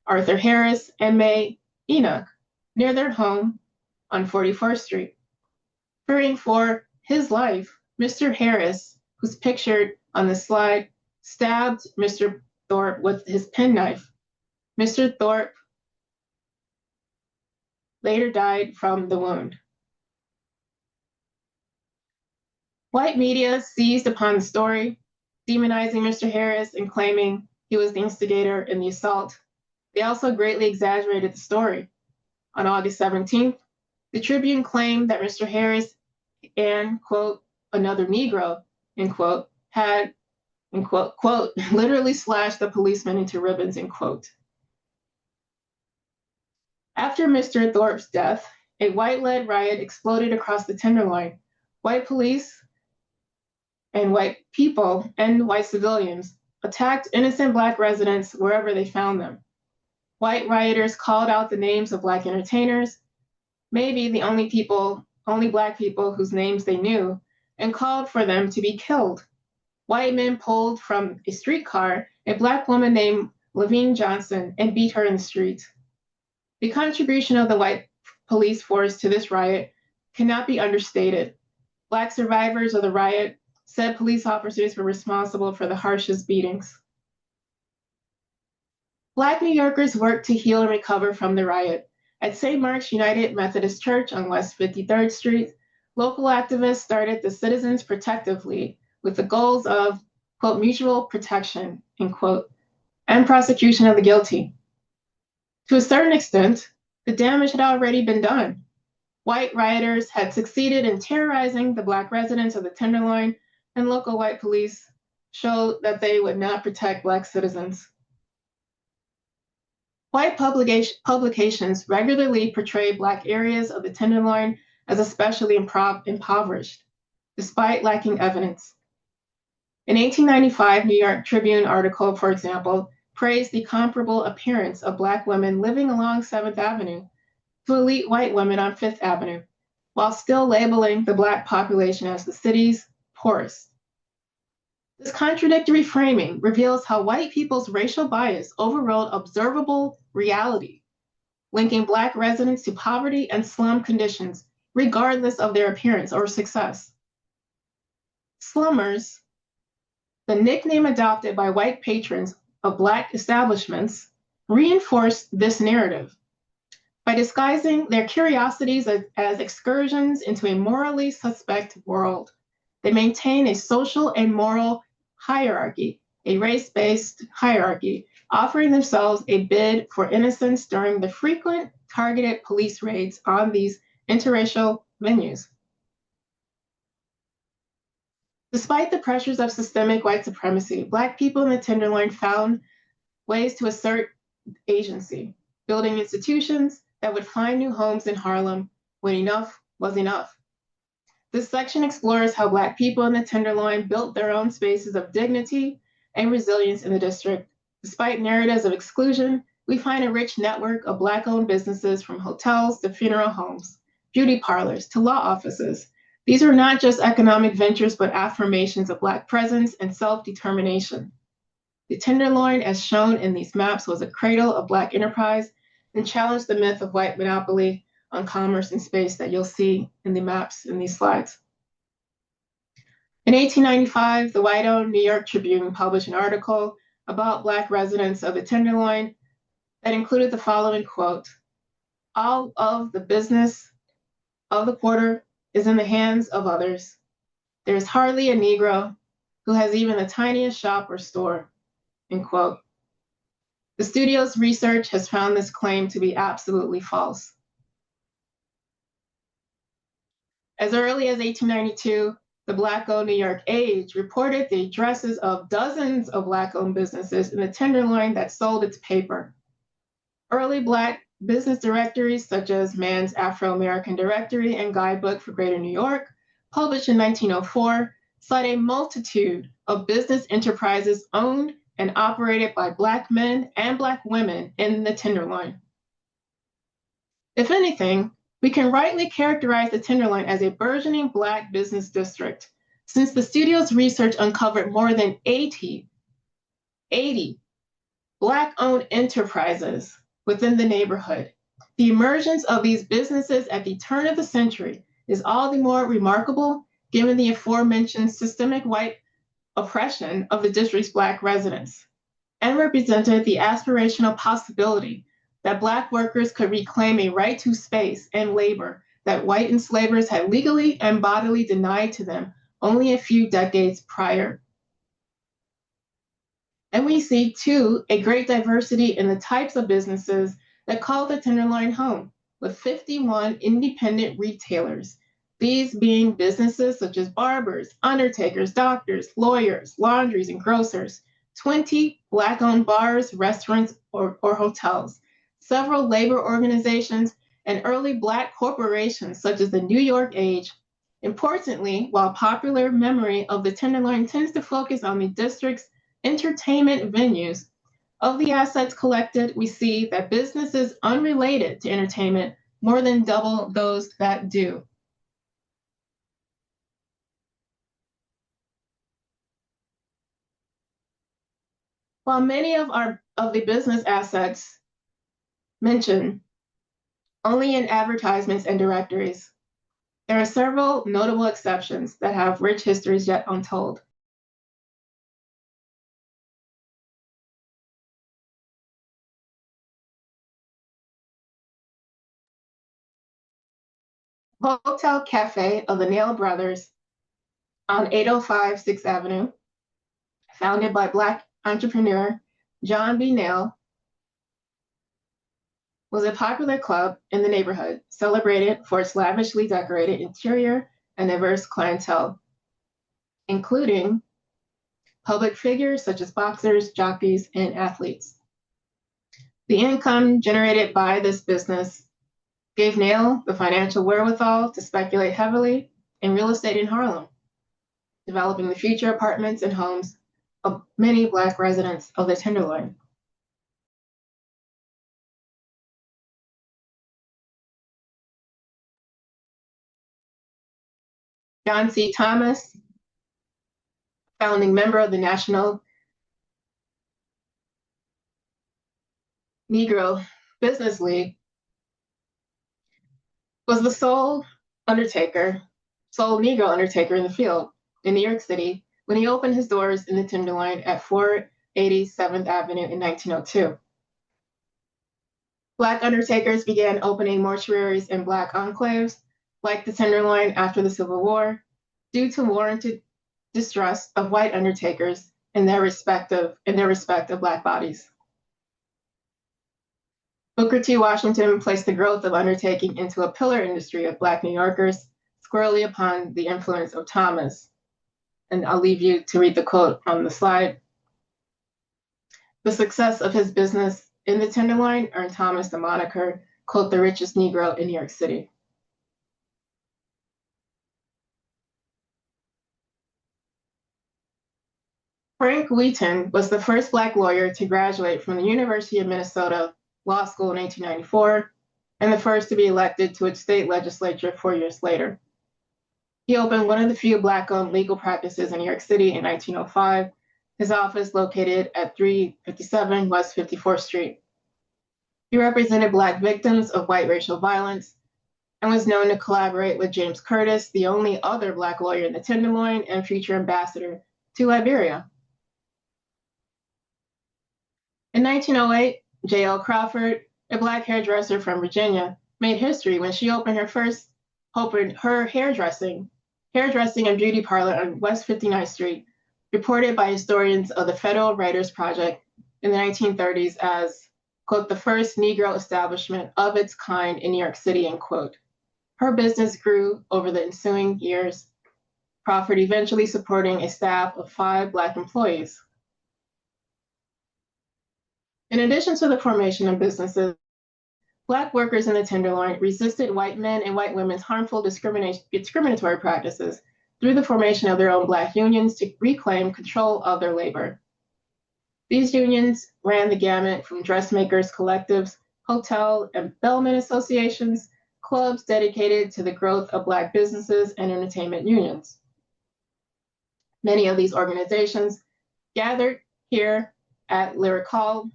Arthur Harris and May Enoch, near their home on 44th Street. Fearing for his life, Mr. Harris, who's pictured on the slide, stabbed Mr. Thorpe with his penknife. Mr. Thorpe later died from the wound. White media seized upon the story, demonizing Mr. Harris and claiming he was the instigator in the assault. They also greatly exaggerated the story. On August 17th, the Tribune claimed that Mr. Harris and, quote, another Negro, end quote, had, end quote, literally slashed the policeman into ribbons, end quote. After Mr. Thorpe's death, a white-led riot exploded across the Tenderloin. White police and white people and white civilians attacked innocent Black residents wherever they found them. White rioters called out the names of Black entertainers, maybe the only Black people whose names they knew, and called for them to be killed. White men pulled from a streetcar a Black woman named Lavine Johnson and beat her in the street. The contribution of the white police force to this riot cannot be understated. Black survivors of the riot said police officers were responsible for the harshest beatings. Black New Yorkers worked to heal and recover from the riot. At St. Mark's United Methodist Church on West 53rd Street, local activists started the Citizens Protective League with the goals of, quote, mutual protection, end quote, and prosecution of the guilty. To a certain extent, the damage had already been done. White rioters had succeeded in terrorizing the Black residents of the Tenderloin, and local white police showed that they would not protect Black citizens. White publications regularly portray Black areas of the Tenderloin as especially impoverished, despite lacking evidence. An 1895 New York Tribune article, for example, praised the comparable appearance of Black women living along 7th Avenue to elite white women on 5th Avenue, while still labeling the Black population as the city's poorest. This contradictory framing reveals how white people's racial bias overrode observable reality, linking Black residents to poverty and slum conditions, regardless of their appearance or success. Slummers, the nickname adopted by white patrons of Black establishments, reinforced this narrative. By disguising their curiosities as excursions into a morally suspect world, they maintain a social and moral hierarchy, a race-based hierarchy, offering themselves a bid for innocence during the frequent targeted police raids on these interracial venues. Despite the pressures of systemic white supremacy, Black people in the Tenderloin found ways to assert agency, building institutions that would find new homes in Harlem when enough was enough. This section explores how Black people in the Tenderloin built their own spaces of dignity and resilience in the district. Despite narratives of exclusion, we find a rich network of Black-owned businesses from hotels to funeral homes, beauty parlors to law offices. These are not just economic ventures, but affirmations of Black presence and self-determination. The Tenderloin, as shown in these maps, was a cradle of Black enterprise and challenged the myth of white monopoly on commerce and space that you'll see in the maps in these slides. In 1895, the white-owned New York Tribune published an article about Black residents of the Tenderloin that included the following quote: "All of the business of the quarter is in the hands of others. There is hardly a Negro who has even the tiniest shop or store," end quote. The studio's research has found this claim to be absolutely false. As early as 1892, the Black-owned New York Age reported the addresses of dozens of Black-owned businesses in the Tenderloin that sold its paper. Early Black business directories, such as Mann's Afro-American Directory and Guidebook for Greater New York, published in 1904, cite a multitude of business enterprises owned and operated by Black men and Black women in the Tenderloin. If anything, we can rightly characterize the Tenderloin as a burgeoning Black business district, since the studio's research uncovered more than 80 Black-owned enterprises within the neighborhood. The emergence of these businesses at the turn of the century is all the more remarkable given the aforementioned systemic white oppression of the district's Black residents, and represented the aspirational possibility that Black workers could reclaim a right to space and labor that white enslavers had legally and bodily denied to them only a few decades prior. And we see, too, a great diversity in the types of businesses that call the Tenderloin home, with 51 independent retailers, these being businesses such as barbers, undertakers, doctors, lawyers, laundries, and grocers, 20 Black-owned bars, restaurants, or hotels, several labor organizations, and early Black corporations such as the New York Age. Importantly, while popular memory of the Tenderloin tends to focus on the district's entertainment venues, of the assets collected, we see that businesses unrelated to entertainment more than double those that do. While many of the business assets mentioned only in advertisements and directories, there are several notable exceptions that have rich histories yet untold. Hotel Cafe of the Nail Brothers on 805 6th Avenue, founded by Black entrepreneur John B. Nail, was a popular club in the neighborhood, celebrated for its lavishly decorated interior and diverse clientele, including public figures such as boxers, jockeys, and athletes. The income generated by this business gave Nail the financial wherewithal to speculate heavily in real estate in Harlem, developing the future apartments and homes of many Black residents of the Tenderloin. John C. Thomas, founding member of the National Negro Business League, was the sole Negro undertaker in the field in New York City when he opened his doors in the Tenderloin at 487th Avenue in 1902. Black undertakers began opening mortuaries in Black enclaves like the Tenderloin after the Civil War due to warranted distrust of white undertakers in their respect of Black bodies. Booker T. Washington placed the growth of undertaking into a pillar industry of Black New Yorkers, squarely upon the influence of Thomas. And I'll leave you to read the quote on the slide. The success of his business in the Tenderloin earned Thomas the moniker, quote, the richest Negro in New York City. Frank Wheaton was the first Black lawyer to graduate from the University of Minnesota Law School in 1894, and the first to be elected to its state legislature 4 years later. He opened one of the few Black-owned legal practices in New York City in 1905, his office located at 357 West 54th Street. He represented Black victims of white racial violence and was known to collaborate with James Curtis, the only other Black lawyer in the Tenderloin and future ambassador to Liberia. In 1908, J.L. Crawford, a Black hairdresser from Virginia, made history when she opened her hairdressing and beauty parlor on West 59th Street, reported by historians of the Federal Writers Project in the 1930s as, quote, the first Negro establishment of its kind in New York City, end quote. Her business grew over the ensuing years, Crawford eventually supporting a staff of 5 Black employees. In addition to the formation of businesses, Black workers in the Tenderloin resisted white men and white women's harmful discriminatory practices through the formation of their own Black unions to reclaim control of their labor. These unions ran the gamut from dressmakers' collectives, hotel and bellman associations, clubs dedicated to the growth of Black businesses, and entertainment unions. Many of these organizations gathered here at Lyric Hall,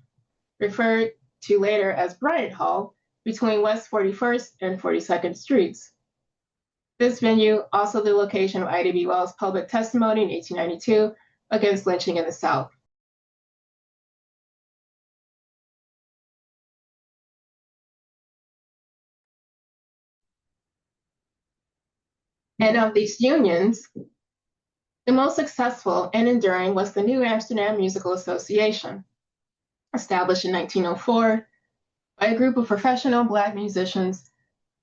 referred to later as Bryant Hall, between West 41st and 42nd Streets. This venue, also the location of Ida B. Wells' public testimony in 1892 against lynching in the South. And of these unions, the most successful and enduring was the New Amsterdam Musical Association, established in 1904 by a group of professional Black musicians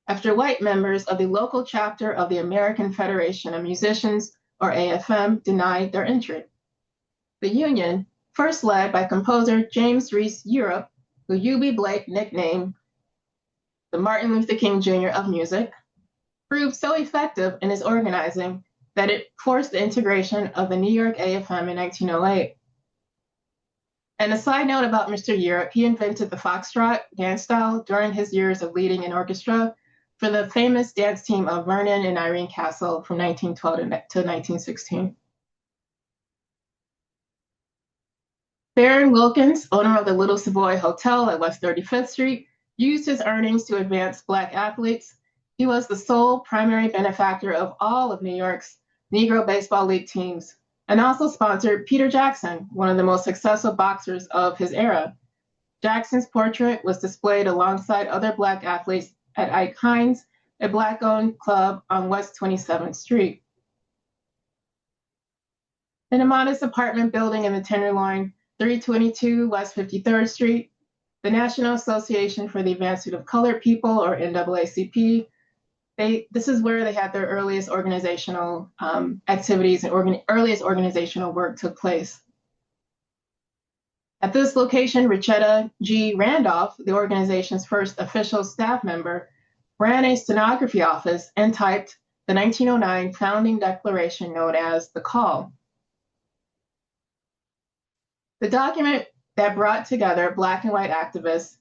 after white members of the local chapter of the American Federation of Musicians, or AFM, denied their entry. The union, first led by composer James Reese Europe, who U.B. Blake nicknamed the Martin Luther King Jr. of music, proved so effective in its organizing that it forced the integration of the New York AFM in 1908. And a side note about Mr. Europe, he invented the foxtrot dance style during his years of leading an orchestra for the famous dance team of Vernon and Irene Castle from 1912 to 1916. Baron Wilkins, owner of the Little Savoy Hotel at West 35th Street, used his earnings to advance Black athletes. He was the sole primary benefactor of all of New York's Negro Baseball League teams, and also sponsored Peter Jackson, one of the most successful boxers of his era. Jackson's portrait was displayed alongside other Black athletes at Ike Hines, a Black-owned club on West 27th Street. In a modest apartment building in the Tenderloin, 322 West 53rd Street, the National Association for the Advancement of Colored People, or NAACP, this is where they had their earliest organizational activities and earliest organizational work took place. At this location, Richetta G. Randolph, the organization's first official staff member, ran a stenography office and typed the 1909 founding declaration known as the Call. The document that brought together Black and white activists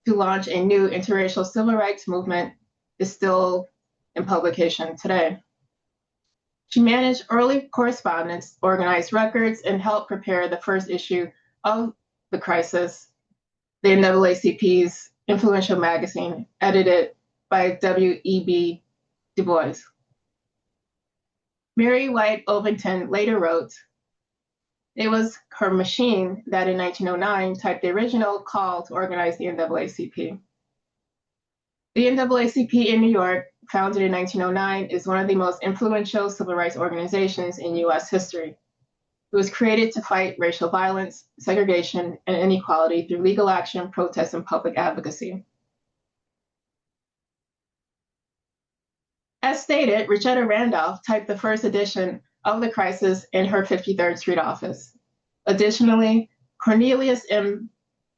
to launch a new interracial civil rights movement is still in publication today. She managed early correspondence, organized records, and helped prepare the first issue of The Crisis, the NAACP's influential magazine, edited by W.E.B. Du Bois. Mary White Ovington later wrote, "It was her machine that in 1909 typed the original call to organize the NAACP. The NAACP in New York, founded in 1909, is one of the most influential civil rights organizations in U.S. history. It was created to fight racial violence, segregation, and inequality through legal action, protest, and public advocacy." As stated, Richetta Randolph typed the first edition of The Crisis in her 53rd Street office. Additionally, Cornelius M.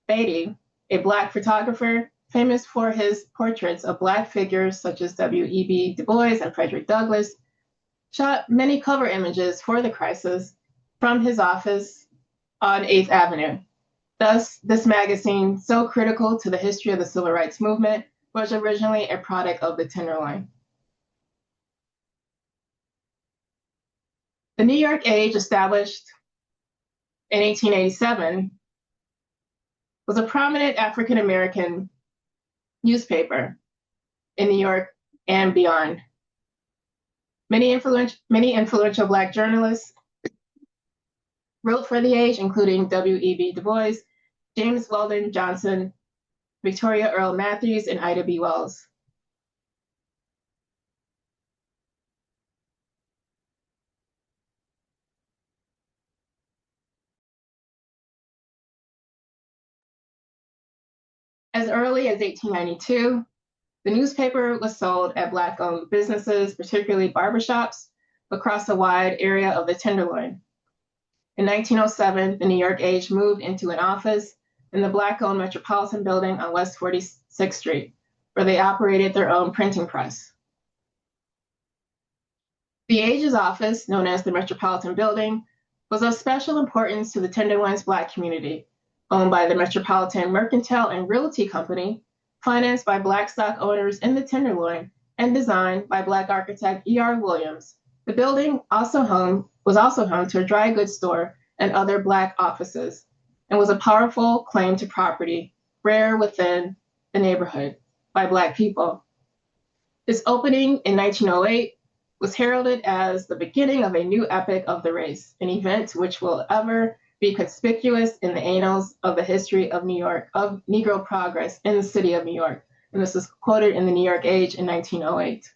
Beatty, a Black photographer famous for his portraits of Black figures such as W.E.B. Du Bois and Frederick Douglass, shot many cover images for The Crisis from his office on 8th Avenue. Thus, this magazine, so critical to the history of the civil rights movement, was originally a product of the Tenderloin. The New York Age, established in 1887, was a prominent African-American newspaper in New York and beyond. Many influential Black journalists wrote for the Age, including W.E.B. Du Bois, James Weldon Johnson, Victoria Earle Matthews, and Ida B. Wells. As early as 1892, the newspaper was sold at Black-owned businesses, particularly barbershops, across a wide area of the Tenderloin. In 1907, the New York Age moved into an office in the Black-owned Metropolitan Building on West 46th Street, where they operated their own printing press. The Age's office, known as the Metropolitan Building, was of special importance to the Tenderloin's Black community, owned by the Metropolitan Mercantile and Realty Company, financed by Black stock owners in the Tenderloin, and designed by Black architect E.R. Williams. The building was also home to a dry goods store and other Black offices, and was a powerful claim to property, rare within the neighborhood, by Black people. Its opening in 1908 was heralded as the beginning of a new epoch of the race, an event which will ever be conspicuous in the annals of the history of New York, of Negro progress in the city of New York. And this is quoted in the New York Age in 1908.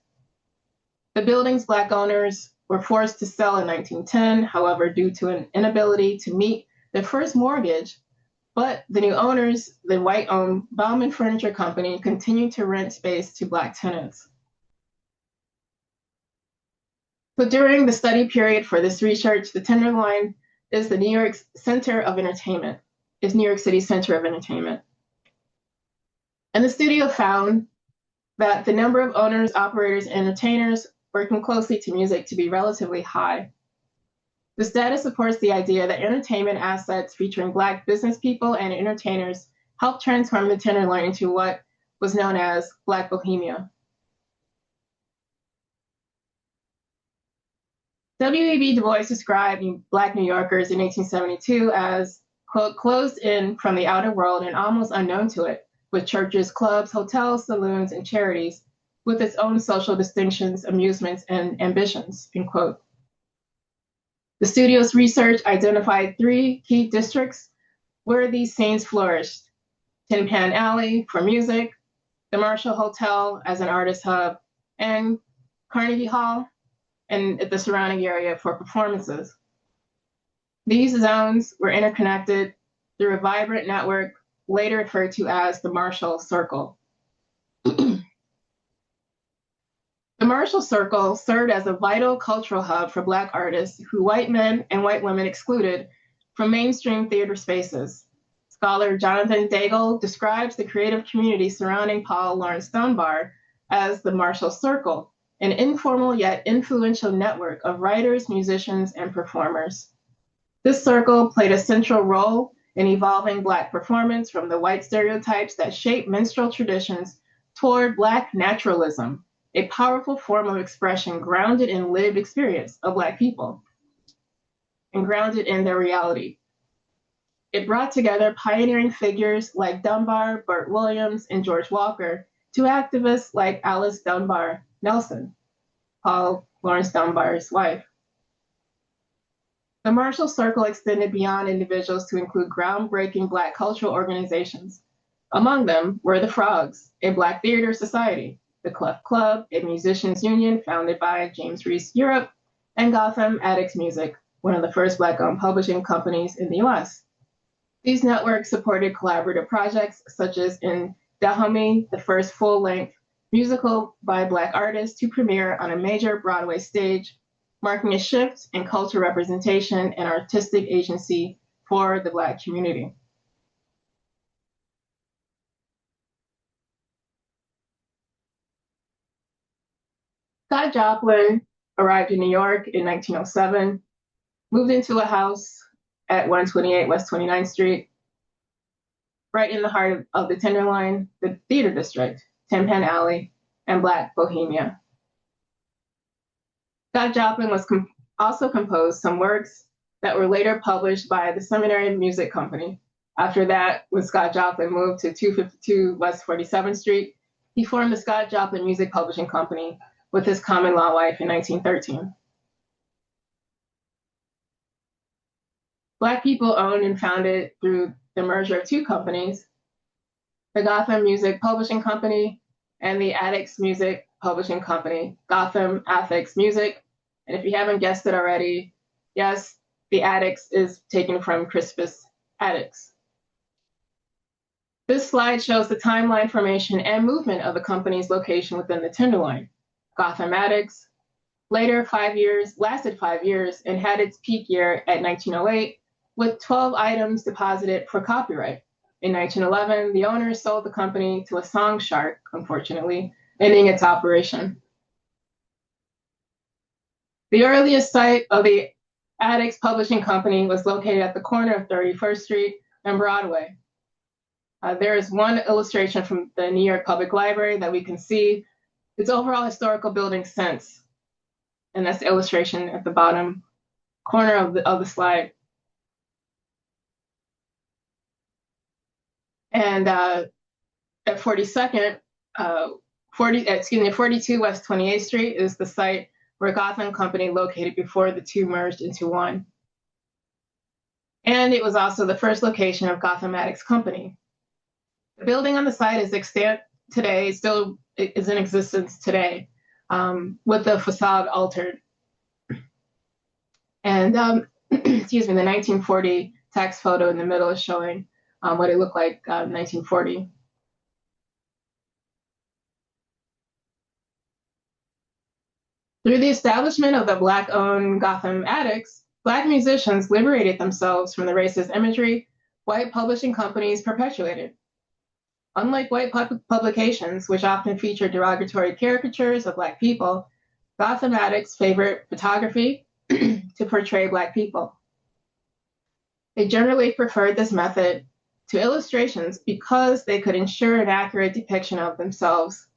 The building's Black owners were forced to sell in 1910, however, due to an inability to meet their first mortgage, but the new owners, the white-owned Bauman Furniture Company, continued to rent space to Black tenants. So during the study period for this research, the Tenderloin is the New York Center of Entertainment, is New York City's center of entertainment. And the studio found that the number of owners, operators, and entertainers working closely to music to be relatively high. This data supports the idea that entertainment assets featuring Black business people and entertainers helped transform the Tenderloin into what was known as Black Bohemia. W.E.B. Du Bois described Black New Yorkers in 1872 as, quote, closed in from the outer world and almost unknown to it, with churches, clubs, hotels, saloons, and charities, with its own social distinctions, amusements, and ambitions, end quote. The studio's research identified 3 key districts where these scenes flourished: Tin Pan Alley for music, the Marshall Hotel as an artist hub, and Carnegie Hall and the surrounding area for performances. These zones were interconnected through a vibrant network later referred to as the Marshall Circle. The Marshall Circle served as a vital cultural hub for Black artists who white men and white women excluded from mainstream theater spaces. Scholar Jonathan Daigle describes the creative community surrounding Paul Laurence Dunbar as the Marshall Circle, an informal yet influential network of writers, musicians, and performers. This circle played a central role in evolving Black performance from the white stereotypes that shaped minstrel traditions toward Black naturalism, a powerful form of expression grounded in lived experience of Black people and grounded in their reality. It brought together pioneering figures like Dunbar, Burt Williams, and George Walker to activists like Alice Dunbar Nelson, Paul Laurence Dunbar's wife. The Marshall Circle extended beyond individuals to include groundbreaking Black cultural organizations. Among them were the Frogs, a Black theater society, the Clef Club, a musicians union founded by James Reese Europe, and Gotham Addicts Music, one of the first Black-owned publishing companies in the US. These networks supported collaborative projects such as in Dahomey, the first full-length musical by Black artists to premiere on a major Broadway stage, marking a shift in cultural representation and artistic agency for the Black community. Scott Joplin arrived in New York in 1907, moved into a house at 128 West 29th Street, right in the heart of the Tenderloin, the theater district, Tin Pan Alley, and Black Bohemia. Scott Joplin also composed some works that were later published by the Seminary Music Company. After that, when Scott Joplin moved to 252 West 47th Street, he formed the Scott Joplin Music Publishing Company with his common law wife in 1913. Black people owned and founded through the merger of 2 companies, the Gotham Music Publishing Company and the Addicts Music Publishing Company, Gotham Addicts Music. And if you haven't guessed it already, yes, the Addicts is taken from Crispus Attucks. This slide shows the timeline formation and movement of the company's location within the Tenderloin. Gotham Attics lasted 5 years and had its peak year at 1908 with 12 items deposited for copyright. In 1911, the owners sold the company to a song shark, unfortunately, ending its operation. The earliest site of the Attics Publishing Company was located at the corner of 31st Street and Broadway. There is one illustration from the New York Public Library that we can see its overall historical building sense. And that's the illustration at the bottom corner of the slide. And at 42 West 28th Street is the site where Gotham Company located before the two merged into one. And it was also the first location of Gotham Attics Company. The building on the site is extant today, still is in existence today, with the facade altered. And excuse me, the 1940 tax photo in the middle is showing what it looked like in 1940. Through the establishment of the Black-owned Gotham Attics, Black musicians liberated themselves from the racist imagery white publishing companies perpetuated. Unlike white publications, which often feature derogatory caricatures of Black people, Gotham Attics favored photography to portray Black people. They generally preferred this method to illustrations because they could ensure an accurate depiction of themselves.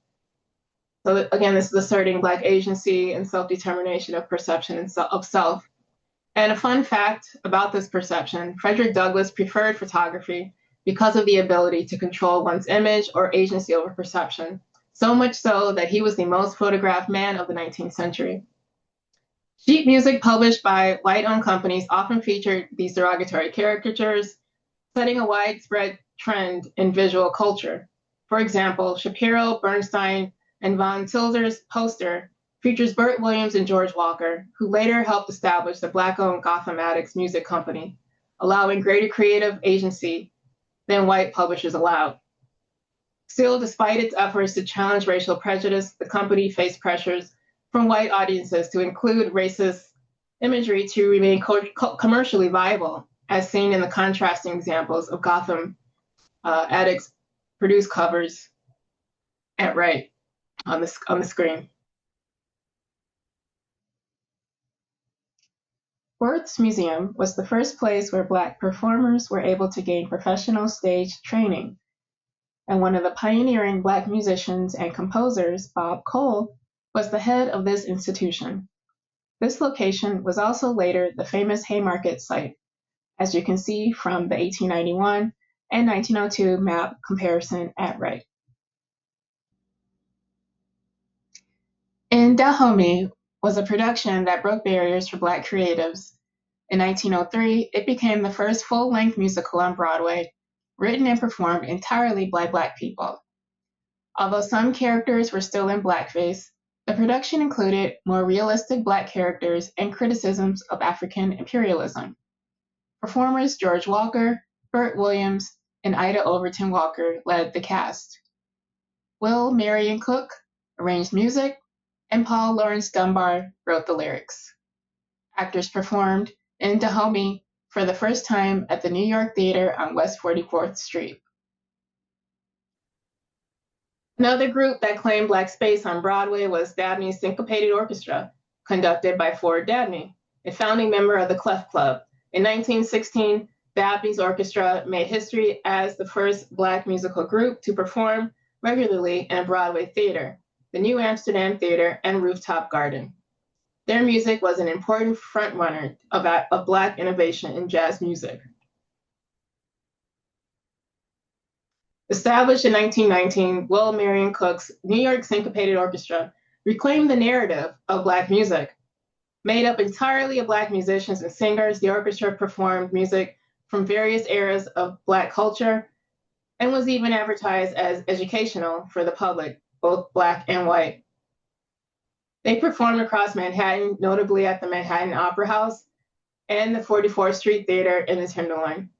So again, this is asserting Black agency and self-determination of perception and of self. And a fun fact about this perception, Frederick Douglass preferred photography because of the ability to control one's image or agency over perception, so much so that he was the most photographed man of the 19th century. Sheet music published by white-owned companies often featured these derogatory caricatures, setting a widespread trend in visual culture. For example, Shapiro, Bernstein, and Von Tilder's poster features Burt Williams and George Walker, who later helped establish the Black-owned Gotham Attics Music Company, allowing greater creative agency than white publishers allowed. Still, despite its efforts to challenge racial prejudice, the company faced pressures from white audiences to include racist imagery to remain commercially viable, as seen in the contrasting examples of Gotham Attics produced covers at right on the screen. Worth's Museum was the first place where Black performers were able to gain professional stage training, and one of the pioneering Black musicians and composers, Bob Cole, was the head of this institution. This location was also later the famous Haymarket site, as you can see from the 1891 and 1902 map comparison at right. In Dahomey was a production that broke barriers for Black creatives. In 1903, it became the first full-length musical on Broadway, written and performed entirely by Black people. Although some characters were still in blackface, the production included more realistic Black characters and criticisms of African imperialism. Performers George Walker, Burt Williams, and Ida Overton Walker led the cast. Will Marion Cook arranged music, and Paul Laurence Dunbar wrote the lyrics. Actors performed in Dahomey for the first time at the New York Theater on West 44th Street. Another group that claimed Black space on Broadway was Dabney's Syncopated Orchestra, conducted by Ford Dabney, a founding member of the Clef Club. In 1916, Dabney's orchestra made history as the first Black musical group to perform regularly in a Broadway theater, the New Amsterdam Theater and Rooftop Garden. Their music was an important frontrunner of Black innovation in jazz music. Established in 1919, Will Marion Cook's New York Syncopated Orchestra reclaimed the narrative of Black music. Made up entirely of Black musicians and singers, the orchestra performed music from various eras of Black culture and was even advertised as educational for the public, both Black and white. They performed across Manhattan, notably at the Manhattan Opera House and the 44th Street Theater in the Tenderloin.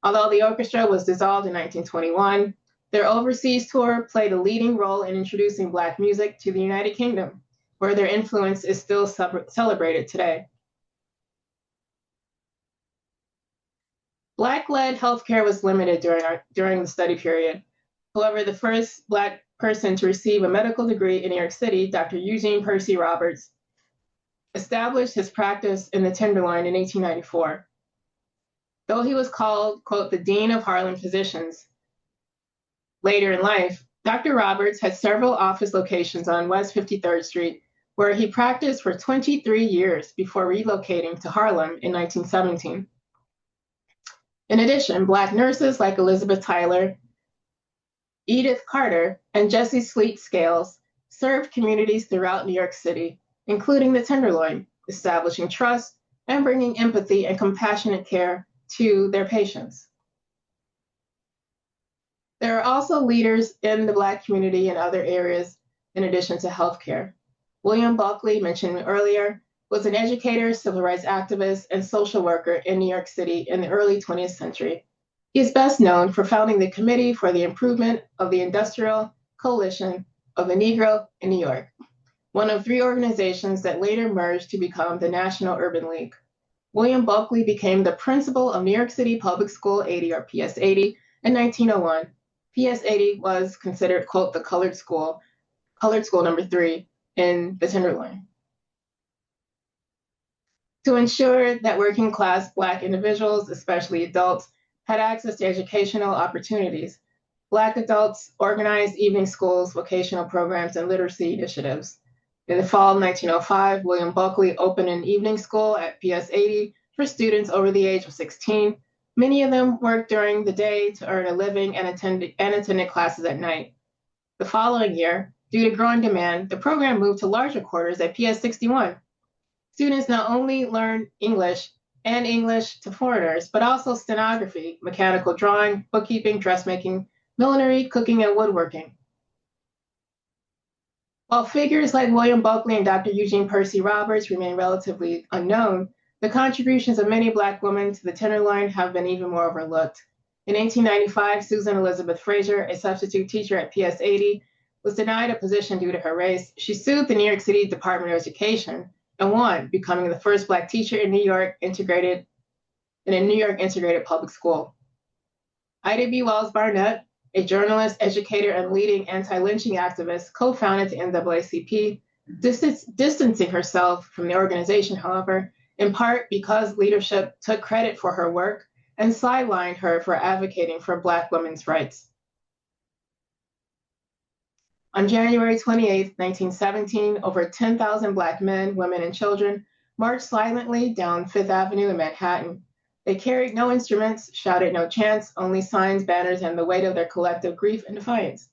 Although the orchestra was dissolved in 1921, Their overseas tour played a leading role in introducing Black music to the United Kingdom, where their influence is still celebrated today. Black-led healthcare was limited during the study period. However, the first Black person to receive a medical degree in New York City, Dr. Eugene Percy Roberts, established his practice in the Tenderloin in 1894. Though he was called, quote, the Dean of Harlem Physicians later in life, Dr. Roberts had several office locations on West 53rd Street, where he practiced for 23 years before relocating to Harlem in 1917. In addition, Black nurses like Elizabeth Tyler, Edith Carter, and Jessie Sleet Scales served communities throughout New York City, including the Tenderloin, establishing trust and bringing empathy and compassionate care to their patients. There are also leaders in the Black community in other areas in addition to healthcare. William Buckley, mentioned earlier, was an educator, civil rights activist, and social worker in New York City in the early 20th century. He is best known for founding the Committee for the Improvement of the Industrial Coalition of the Negro in New York, one of 3 organizations that later merged to become the National Urban League. William Buckley became the principal of New York City Public School 80, or PS 80, in 1901. PS 80 was considered, quote, the colored school number 3 in the Tenderloin. To ensure that working class Black individuals, especially adults, had access to educational opportunities, Black adults organized evening schools, vocational programs, and literacy initiatives. In the fall of 1905, William Buckley opened an evening school at PS 80 for students over the age of 16. Many of them worked during the day to earn a living and attended classes at night. The following year, due to growing demand, the program moved to larger quarters at PS 61. Students not only learned English and English to foreigners, but also stenography, mechanical drawing, bookkeeping, dressmaking, millinery, cooking, and woodworking. While figures like William Buckley and Dr. Eugene Percy Roberts remain relatively unknown, the contributions of many Black women to the Tenderloin have been even more overlooked. In 1895, Susan Elizabeth Fraser, a substitute teacher at PS 80, was denied a position due to her race. She sued the New York City Department of Education and won, becoming the first Black teacher in a New York integrated public school. Ida B. Wells Barnett, a journalist, educator, and leading anti-lynching activist, co-founded the NAACP, distancing herself from the organization, however, in part because leadership took credit for her work and sidelined her for advocating for Black women's rights. On January 28, 1917, over 10,000 Black men, women, and children marched silently down Fifth Avenue in Manhattan. They carried no instruments, shouted no chants, only signs, banners, and the weight of their collective grief and defiance.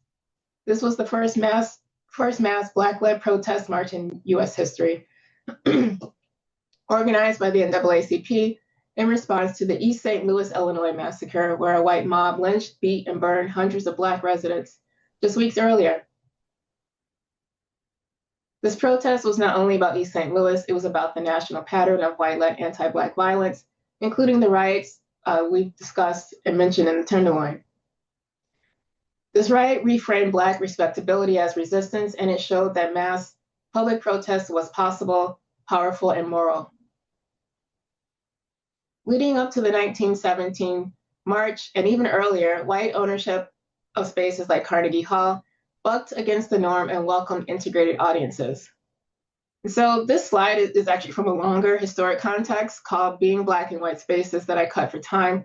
This was the first mass Black-led protest march in U.S. history, organized by the NAACP in response to the East St. Louis, Illinois massacre, where a white mob lynched, beat, and burned hundreds of Black residents just weeks earlier. This protest was not only about East St. Louis, it was about the national pattern of white-led anti-Black violence, including the riots we discussed and mentioned in the Tenderloin. This riot reframed Black respectability as resistance, and it showed that mass public protest was possible, powerful, and moral. Leading up to the 1917 march, and even earlier, white ownership of spaces like Carnegie Hall bucked against the norm and welcomed integrated audiences. So this slide is actually from a longer historic context called Being Black in White Spaces that I cut for time.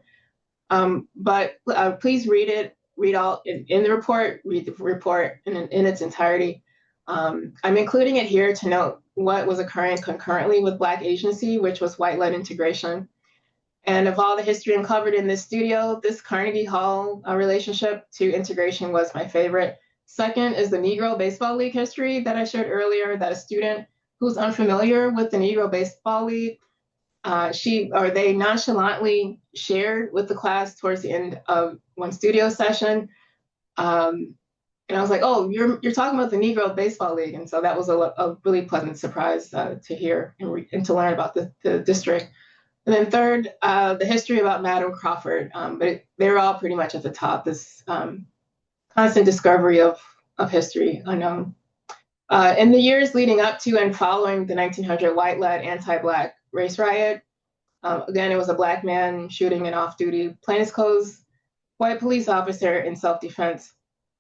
But please read it, read all in the report, read the report in its entirety. I'm including it here to note what was occurring concurrently with Black agency, which was white-led integration. And of all the history uncovered in this studio, this Carnegie Hall relationship to integration was my favorite. Second is the Negro Baseball League history that I showed earlier, that a student who's unfamiliar with the Negro Baseball League, they nonchalantly shared with the class towards the end of one studio session. And I was like, oh, you're talking about the Negro Baseball League. And so that was a really pleasant surprise to hear and to learn about the district. And then third, the history about Madam Crawford, but they were all pretty much at the top. constant discovery of history unknown. In the years leading up to and following the 1900 white-led anti-Black race riot, again, it was a Black man shooting an off-duty plainclothes white police officer in self-defense.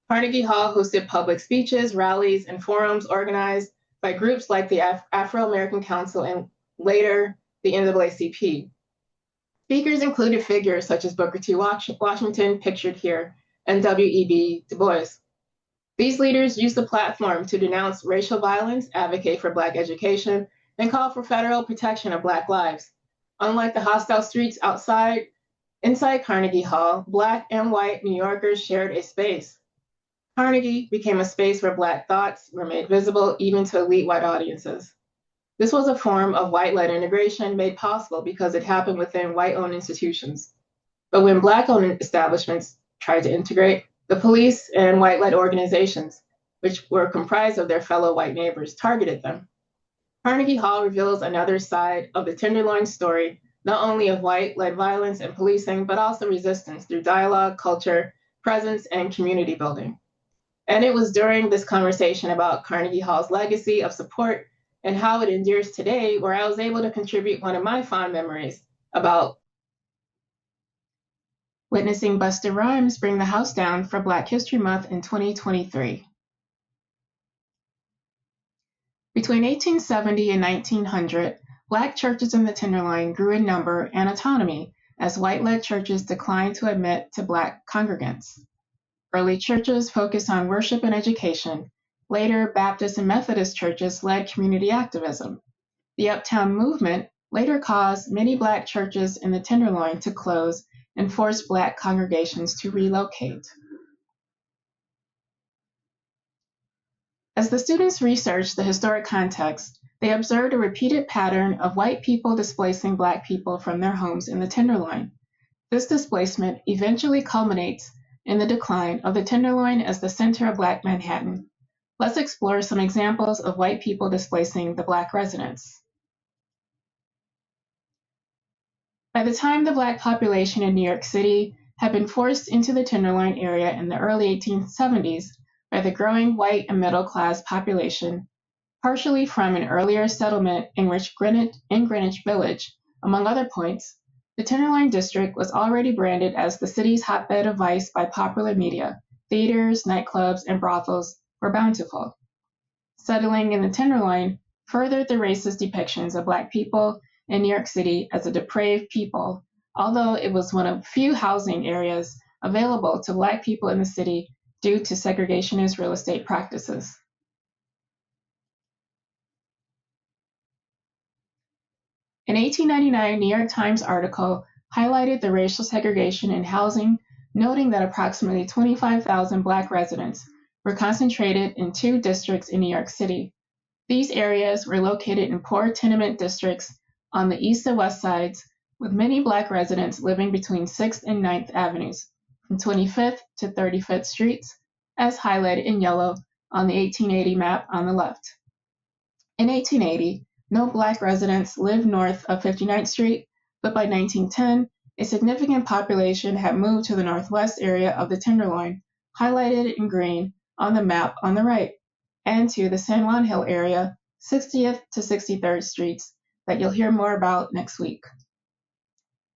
Carnegie Hall hosted public speeches, rallies, and forums organized by groups like the Afro-American Council and later the NAACP. Speakers included figures such as Booker T. Washington, pictured here, and W.E.B. Du Bois. These leaders used the platform to denounce racial violence, advocate for Black education, and call for federal protection of Black lives. Unlike the hostile streets inside Carnegie Hall, Black and white New Yorkers shared a space. Carnegie became a space where Black thoughts were made visible even to elite white audiences. This was a form of white-led integration made possible because it happened within white-owned institutions. But when Black-owned establishments tried to integrate, the police and white-led organizations, which were comprised of their fellow white neighbors, targeted them. Carnegie Hall reveals another side of the Tenderloin story, not only of white-led violence and policing, but also resistance through dialogue, culture, presence, and community building. And it was during this conversation about Carnegie Hall's legacy of support and how it endures today where I was able to contribute one of my fond memories about witnessing Busta Rhymes bring the house down for Black History Month in 2023. Between 1870 and 1900, Black churches in the Tenderloin grew in number and autonomy as white-led churches declined to admit to Black congregants. Early churches focused on worship and education. Later, Baptist and Methodist churches led community activism. The Uptown movement later caused many Black churches in the Tenderloin to close and forced Black congregations to relocate. As the students researched the historic context, they observed a repeated pattern of white people displacing Black people from their homes in the Tenderloin. This displacement eventually culminates in the decline of the Tenderloin as the center of Black Manhattan. Let's explore some examples of white people displacing the Black residents. By the time the Black population in New York City had been forced into the Tenderloin area in the early 1870s by the growing white and middle-class population, partially from an earlier settlement in Greenwich Village, among other points, the Tenderloin district was already branded as the city's hotbed of vice by popular media. Theaters, nightclubs, and brothels were bountiful. Settling in the Tenderloin furthered the racist depictions of Black people in New York City as a depraved people, although it was one of few housing areas available to Black people in the city due to segregationist real estate practices. An 1899 New York Times article highlighted the racial segregation in housing, noting that approximately 25,000 Black residents were concentrated in 2 districts in New York City. These areas were located in poor tenement districts on the east and west sides, with many Black residents living between 6th and 9th Avenues, from 25th to 35th Streets, as highlighted in yellow on the 1880 map on the left. In 1880, no Black residents lived north of 59th Street, but by 1910, a significant population had moved to the northwest area of the Tenderloin, highlighted in green on the map on the right, and to the San Juan Hill area, 60th to 63rd Streets, that you'll hear more about next week.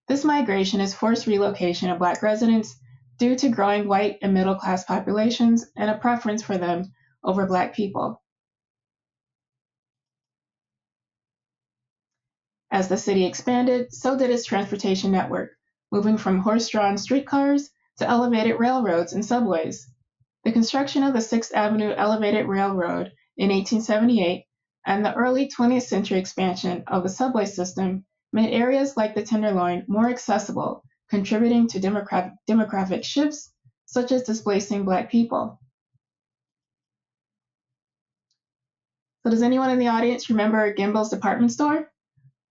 This migration is forced relocation of Black residents due to growing white and middle-class populations and a preference for them over Black people. As the city expanded, so did its transportation network, moving from horse-drawn streetcars to elevated railroads and subways. The construction of the 6th Avenue Elevated Railroad in 1878 and the early 20th century expansion of the subway system made areas like the Tenderloin more accessible, contributing to demographic shifts such as displacing Black people. So does anyone in the audience remember Gimbel's department store?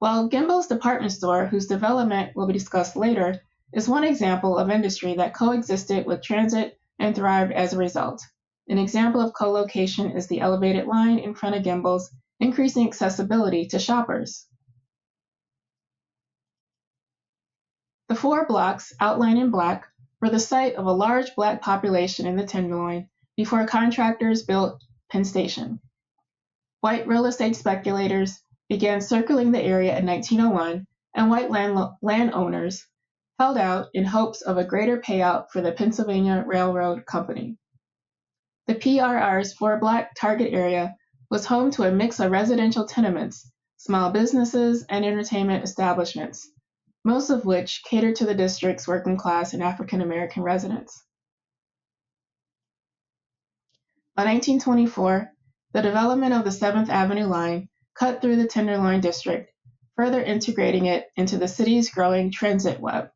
Well, Gimbel's department store, whose development will be discussed later, is one example of industry that coexisted with transit and thrived as a result. An example of co-location is the elevated line in front of Gimbel's, increasing accessibility to shoppers. The 4 blocks, outlined in black, were the site of a large Black population in the Tenderloin before contractors built Penn Station. White real estate speculators began circling the area in 1901, and white landowners held out in hopes of a greater payout for the Pennsylvania Railroad Company. The PRR's for Black target area was home to a mix of residential tenements, small businesses, and entertainment establishments, most of which catered to the district's working class and African American residents. By 1924, the development of the 7th Avenue line cut through the Tenderloin district, further integrating it into the city's growing transit web.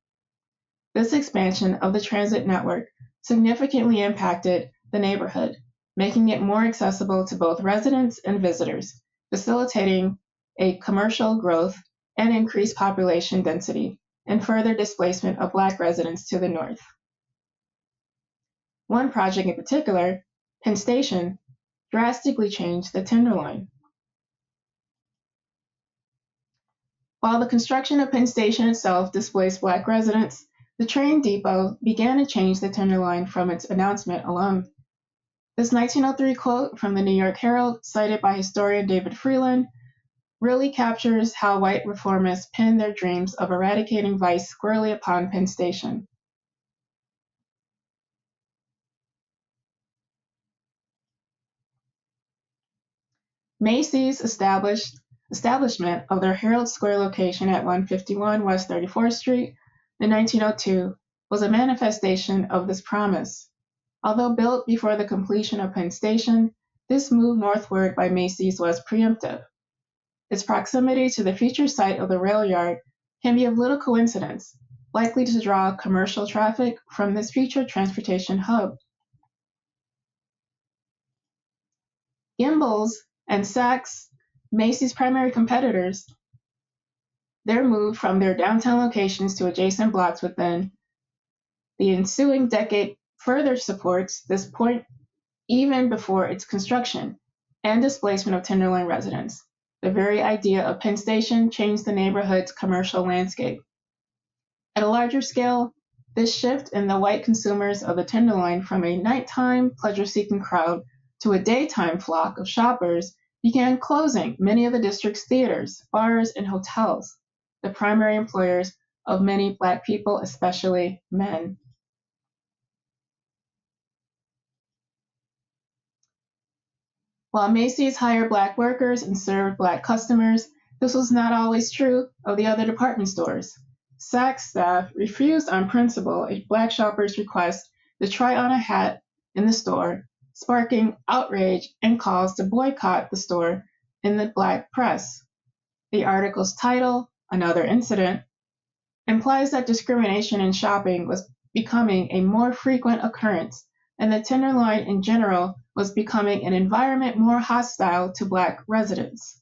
This expansion of the transit network significantly impacted the neighborhood, making it more accessible to both residents and visitors, facilitating a commercial growth and increased population density, and further displacement of Black residents to the north. One project in particular, Penn Station, drastically changed the Tenderloin. While the construction of Penn Station itself displaced Black residents, the train depot began to change the Tenderloin from its announcement alone. This 1903 quote from the New York Herald, cited by historian David Freeland, really captures how white reformists pinned their dreams of eradicating vice squarely upon Penn Station. Macy's establishment of their Herald Square location at 151 West 34th Street in 1902 was a manifestation of this promise. Although built before the completion of Penn Station, this move northward by Macy's was preemptive. Its proximity to the future site of the rail yard can be of little coincidence, likely to draw commercial traffic from this future transportation hub. Gimbels and Saks, Macy's primary competitors, their move from their downtown locations to adjacent blocks within the ensuing decade further supports this point even before its construction and displacement of Tenderloin residents. The very idea of Penn Station changed the neighborhood's commercial landscape. At a larger scale, this shift in the white consumers of the Tenderloin from a nighttime pleasure-seeking crowd to a daytime flock of shoppers began closing many of the district's theaters, bars, and hotels, the primary employers of many Black people, especially men. While Macy's hired Black workers and served Black customers, this was not always true of the other department stores. Saks staff refused on principle a Black shopper's request to try on a hat in the store, sparking outrage and calls to boycott the store in the Black press. The article's title, Another Incident, implies that discrimination in shopping was becoming a more frequent occurrence, and the Tenderloin in general was becoming an environment more hostile to Black residents.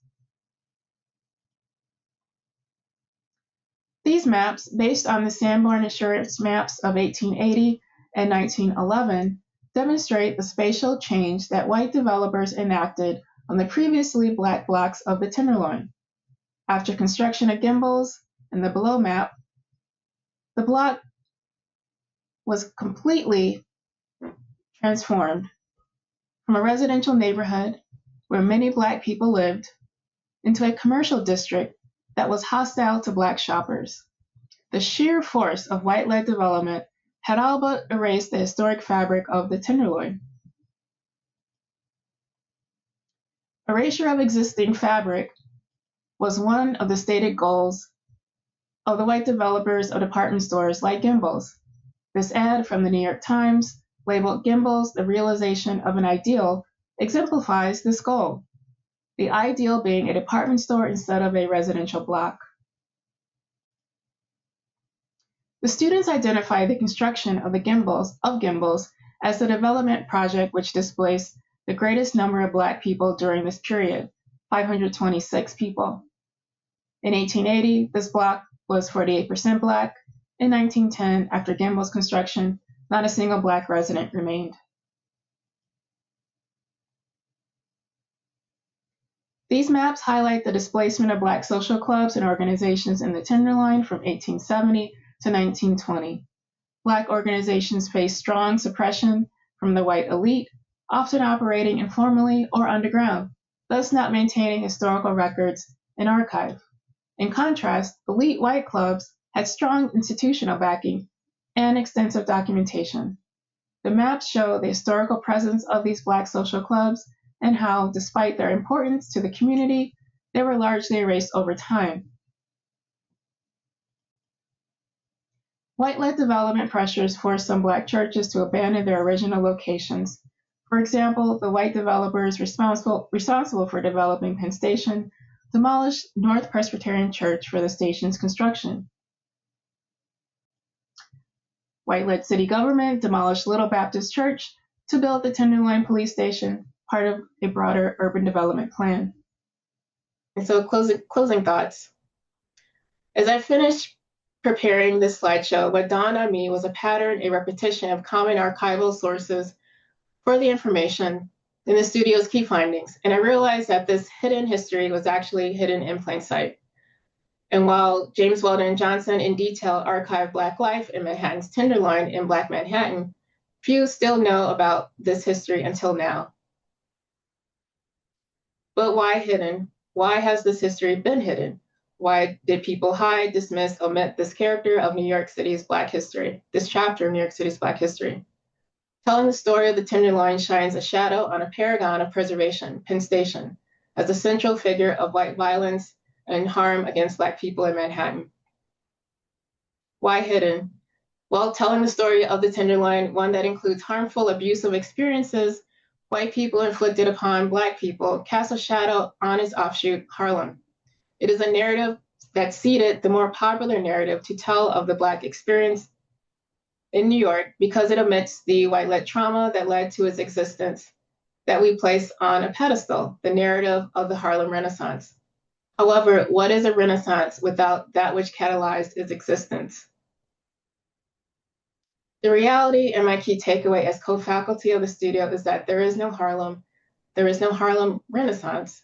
These maps, based on the Sanborn Insurance maps of 1880 and 1911, demonstrate the spatial change that white developers enacted on the previously Black blocks of the Tenderloin. After construction of Gimbels and the below map, the block was completely transformed from a residential neighborhood where many Black people lived into a commercial district that was hostile to Black shoppers. The sheer force of white-led development had all but erased the historic fabric of the Tenderloin. Erasure of existing fabric was one of the stated goals of the white developers of department stores like Gimbels. This ad from the New York Times, labeled Gimbels, the realization of an ideal, exemplifies this goal, the ideal being a department store instead of a residential block. The students identified the construction of Gimbels as the development project which displaced the greatest number of Black people during this period, 526 people. In 1880, this block was 48% Black. In 1910, after Gimbels' construction, not a single Black resident remained. These maps highlight the displacement of Black social clubs and organizations in the Tenderloin from 1870 to 1920. Black organizations face strong suppression from the white elite, often operating informally or underground, thus not maintaining historical records and archive. In contrast, elite white clubs had strong institutional backing and extensive documentation. The maps show the historical presence of these Black social clubs and how, despite their importance to the community, they were largely erased over time. White-led development pressures forced some Black churches to abandon their original locations. For example, the white developers responsible for developing Penn Station demolished North Presbyterian Church for the station's construction. White-led city government demolished Little Baptist Church to build the Tenderloin police station, part of a broader urban development plan. And so closing thoughts. As I finished preparing this slideshow, what dawned on me was a pattern, a repetition of common archival sources for the information in the studio's key findings. And I realized that this hidden history was actually hidden in plain sight. And while James Weldon Johnson in detail archived Black life in Manhattan's Tenderloin in Black Manhattan, few still know about this history until now. But why hidden? Why has this history been hidden? Why did people hide, dismiss, omit this character of New York City's Black history, this chapter of New York City's Black history? Telling the story of the Tenderloin shines a shadow on a paragon of preservation, Penn Station, as a central figure of white violence and harm against Black people in Manhattan. Why hidden? Well, telling the story of the Tenderloin, one that includes harmful, abusive experiences white people inflicted upon Black people, casts a shadow on its offshoot, Harlem. It is a narrative that seeded the more popular narrative to tell of the Black experience in New York because it omits the white-led trauma that led to its existence that we place on a pedestal, the narrative of the Harlem Renaissance. However, what is a Renaissance without that which catalyzed its existence? The reality and my key takeaway as co-faculty of the studio is that there is no Harlem Renaissance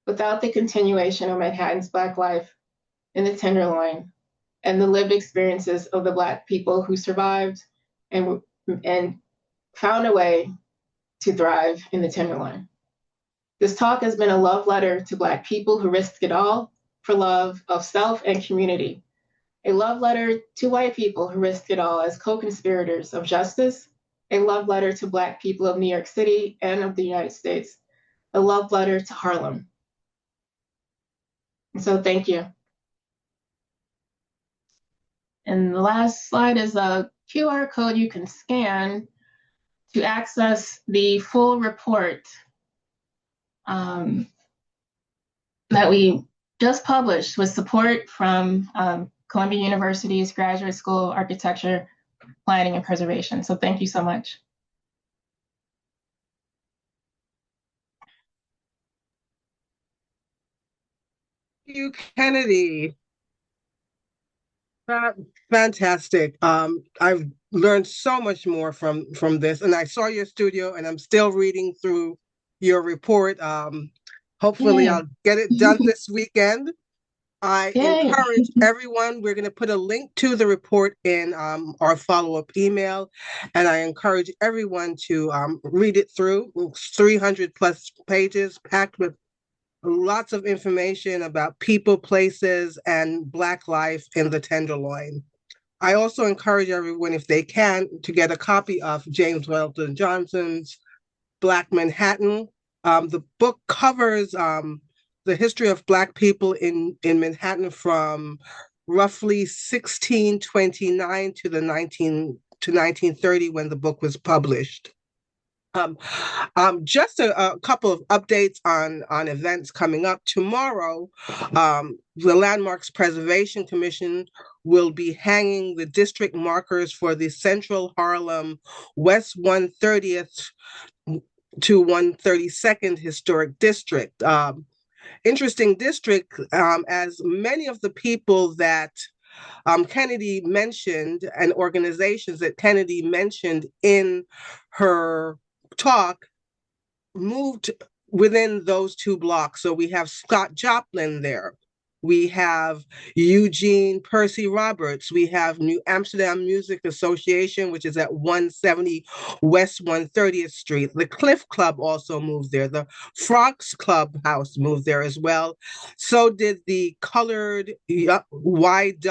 without the continuation of Manhattan's Black life in the Tenderloin and the lived experiences of the Black people who survived and found a way to thrive in the Tenderloin. This talk has been a love letter to Black people who risked it all for love of self and community. A love letter to white people who risked it all as co-conspirators of justice. A love letter to Black people of New York City and of the United States. A love letter to Harlem. And so thank you. And the last slide is a QR code you can scan to access the full report that we just published with support from Columbia University's Graduate School of Architecture, Planning, and Preservation. So thank you so much. Thank you, Kennedy. Fantastic. I've learned so much more from this, and I saw your studio, and I'm still reading through your report. Hopefully, I'll get it done this weekend. I encourage everyone, we're going to put a link to the report in our follow-up email, and I encourage everyone to read it through. It's 300 plus pages packed with lots of information about people, places, and Black life in the Tenderloin. I also encourage everyone, if they can, to get a copy of James Weldon Johnson's Black Manhattan. The book covers the history of Black people in Manhattan from roughly 1629 to 1930 when the book was published. Just a couple of updates on events coming up. Tomorrow, the Landmarks Preservation Commission will be hanging the district markers for the Central Harlem West 130th to 132nd Historic District. Interesting district, as many of the people that Kennedy mentioned and organizations that Kennedy mentioned in her talk moved within those two blocks. So we have Scott Joplin there. We have Eugene Percy Roberts. We have New Amsterdam Music Association, which is at 170 West 130th Street. The Cliff Club also moved there. The Frogs Clubhouse moved there as well. So did the Colored YWCA.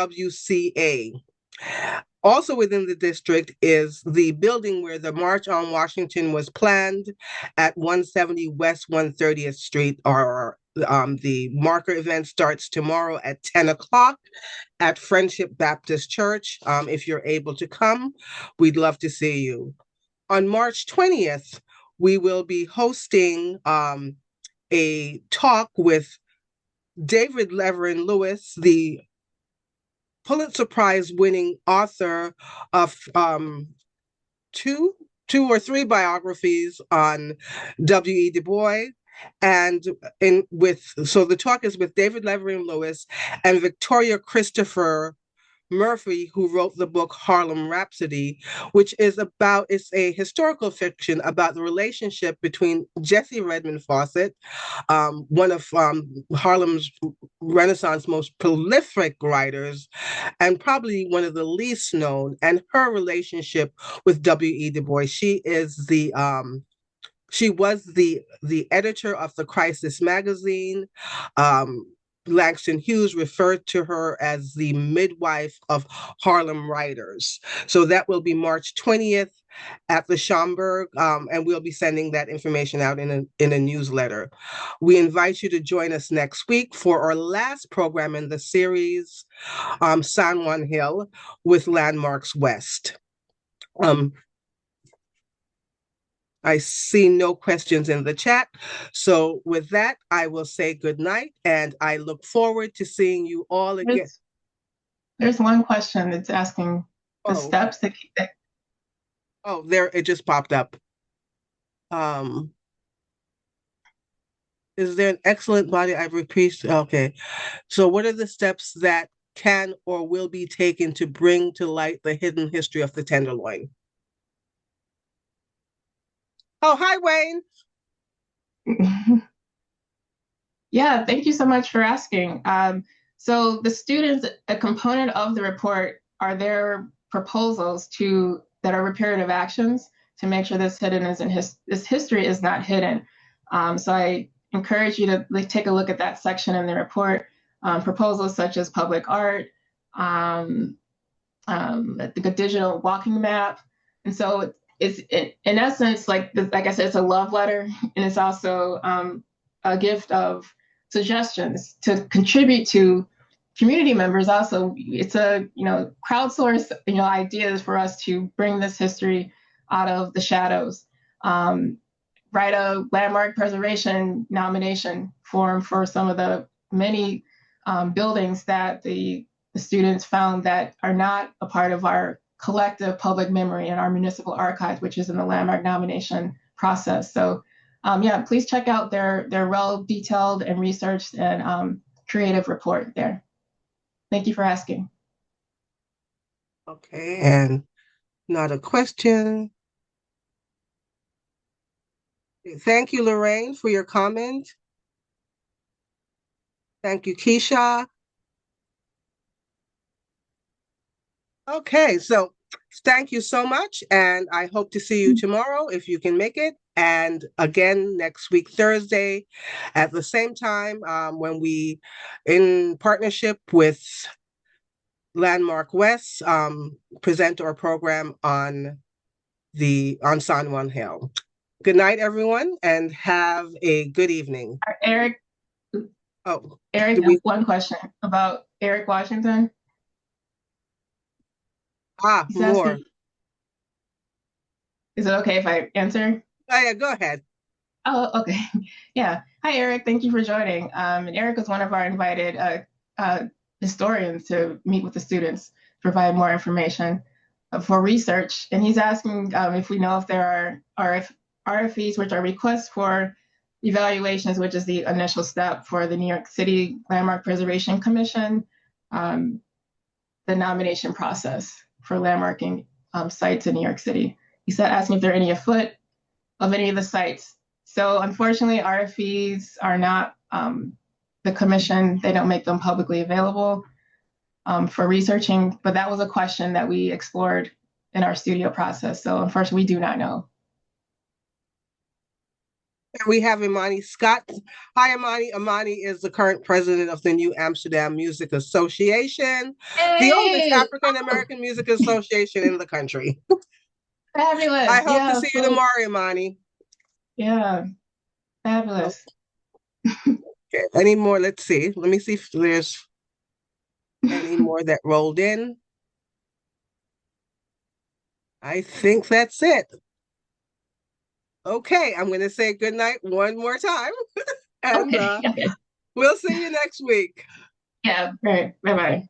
Also within the district is the building where the March on Washington was planned at 170 West 130th Street. The marker event starts tomorrow at 10 o'clock at Friendship Baptist Church. If you're able to come, we'd love to see you. On March 20th, we will be hosting a talk with David Leverin Lewis, the Pulitzer Prize winning author of two or three biographies on W.E. Du Bois. And so the talk is with David Leverin Lewis and Victoria Christopher Murphy, who wrote the book Harlem Rhapsody, which is it's a historical fiction about the relationship between Jessie Redmond Fawcett, one of Harlem's Renaissance most prolific writers, and probably one of the least known, and her relationship with W.E. Du Bois. She was the editor of the Crisis magazine. Langston Hughes referred to her as the midwife of Harlem writers. So that will be March 20th at the Schomburg, and we'll be sending that information out in a newsletter. We invite you to join us next week for our last program in the series, San Juan Hill with Landmarks West. I see no questions in the chat. So with that, I will say good night, and I look forward to seeing you all again. There's one question that's asking the steps that. Oh, there, it just popped up. Is there an excellent body I've repeated? Okay. So what are the steps that can or will be taken to bring to light the hidden history of the Tenderloin? Oh, hi, Wayne. Yeah, thank you so much for asking. So the students, a component of the report are their proposals that are reparative actions to make sure this history is not hidden. So I encourage you to take a look at that section in the report. Proposals such as public art, the digital walking map, and so it's in essence, like I said, it's a love letter, and it's also a gift of suggestions to contribute to community members. Also, it's a crowdsource ideas for us to bring this history out of the shadows. Write a landmark preservation nomination form for some of the many buildings that the students found that are not a part of our collective public memory in our municipal archives, which is in the landmark nomination process. So yeah, please check out their well-detailed and researched and creative report there. Thank you for asking. Okay, and not a question. Thank you, Lorraine, for your comment. Thank you, Keisha. Okay, so thank you so much, and I hope to see you tomorrow if you can make it, and again next week, Thursday, at the same time, when we, in partnership with Landmark West, present our program on San Juan Hill. Good night, everyone, and have a good evening. Eric. Oh, Eric, one question about Eric Washington. More. Is it okay if I answer? Oh, yeah, go ahead. Oh, okay. Yeah. Hi, Eric. Thank you for joining. And Eric is one of our invited historians to meet with the students, provide more information for research. And he's asking if we know if there are RFEs, which are requests for evaluations, which is the initial step for the New York City Landmark Preservation Commission, the nomination process for landmarking sites in New York City. He said, asking if there are any afoot of any of the sites. So unfortunately, RFEs are not the commission, they don't make them publicly available for researching, but that was a question that we explored in our studio process. So unfortunately, we do not know. And we have Imani Scott. Hi, Imani. Imani is the current president of the New Amsterdam Music Association, the oldest Hey! African-American music association in the country. Fabulous. I hope to Yeah, see you tomorrow, Imani. yeah, fabulous. Okay. Any more? Let's see. Let me see if there's any more that rolled in. I think that's it. Okay, I'm going to say good night one more time. And Okay. we'll see you next week. Yeah, right. Bye-bye.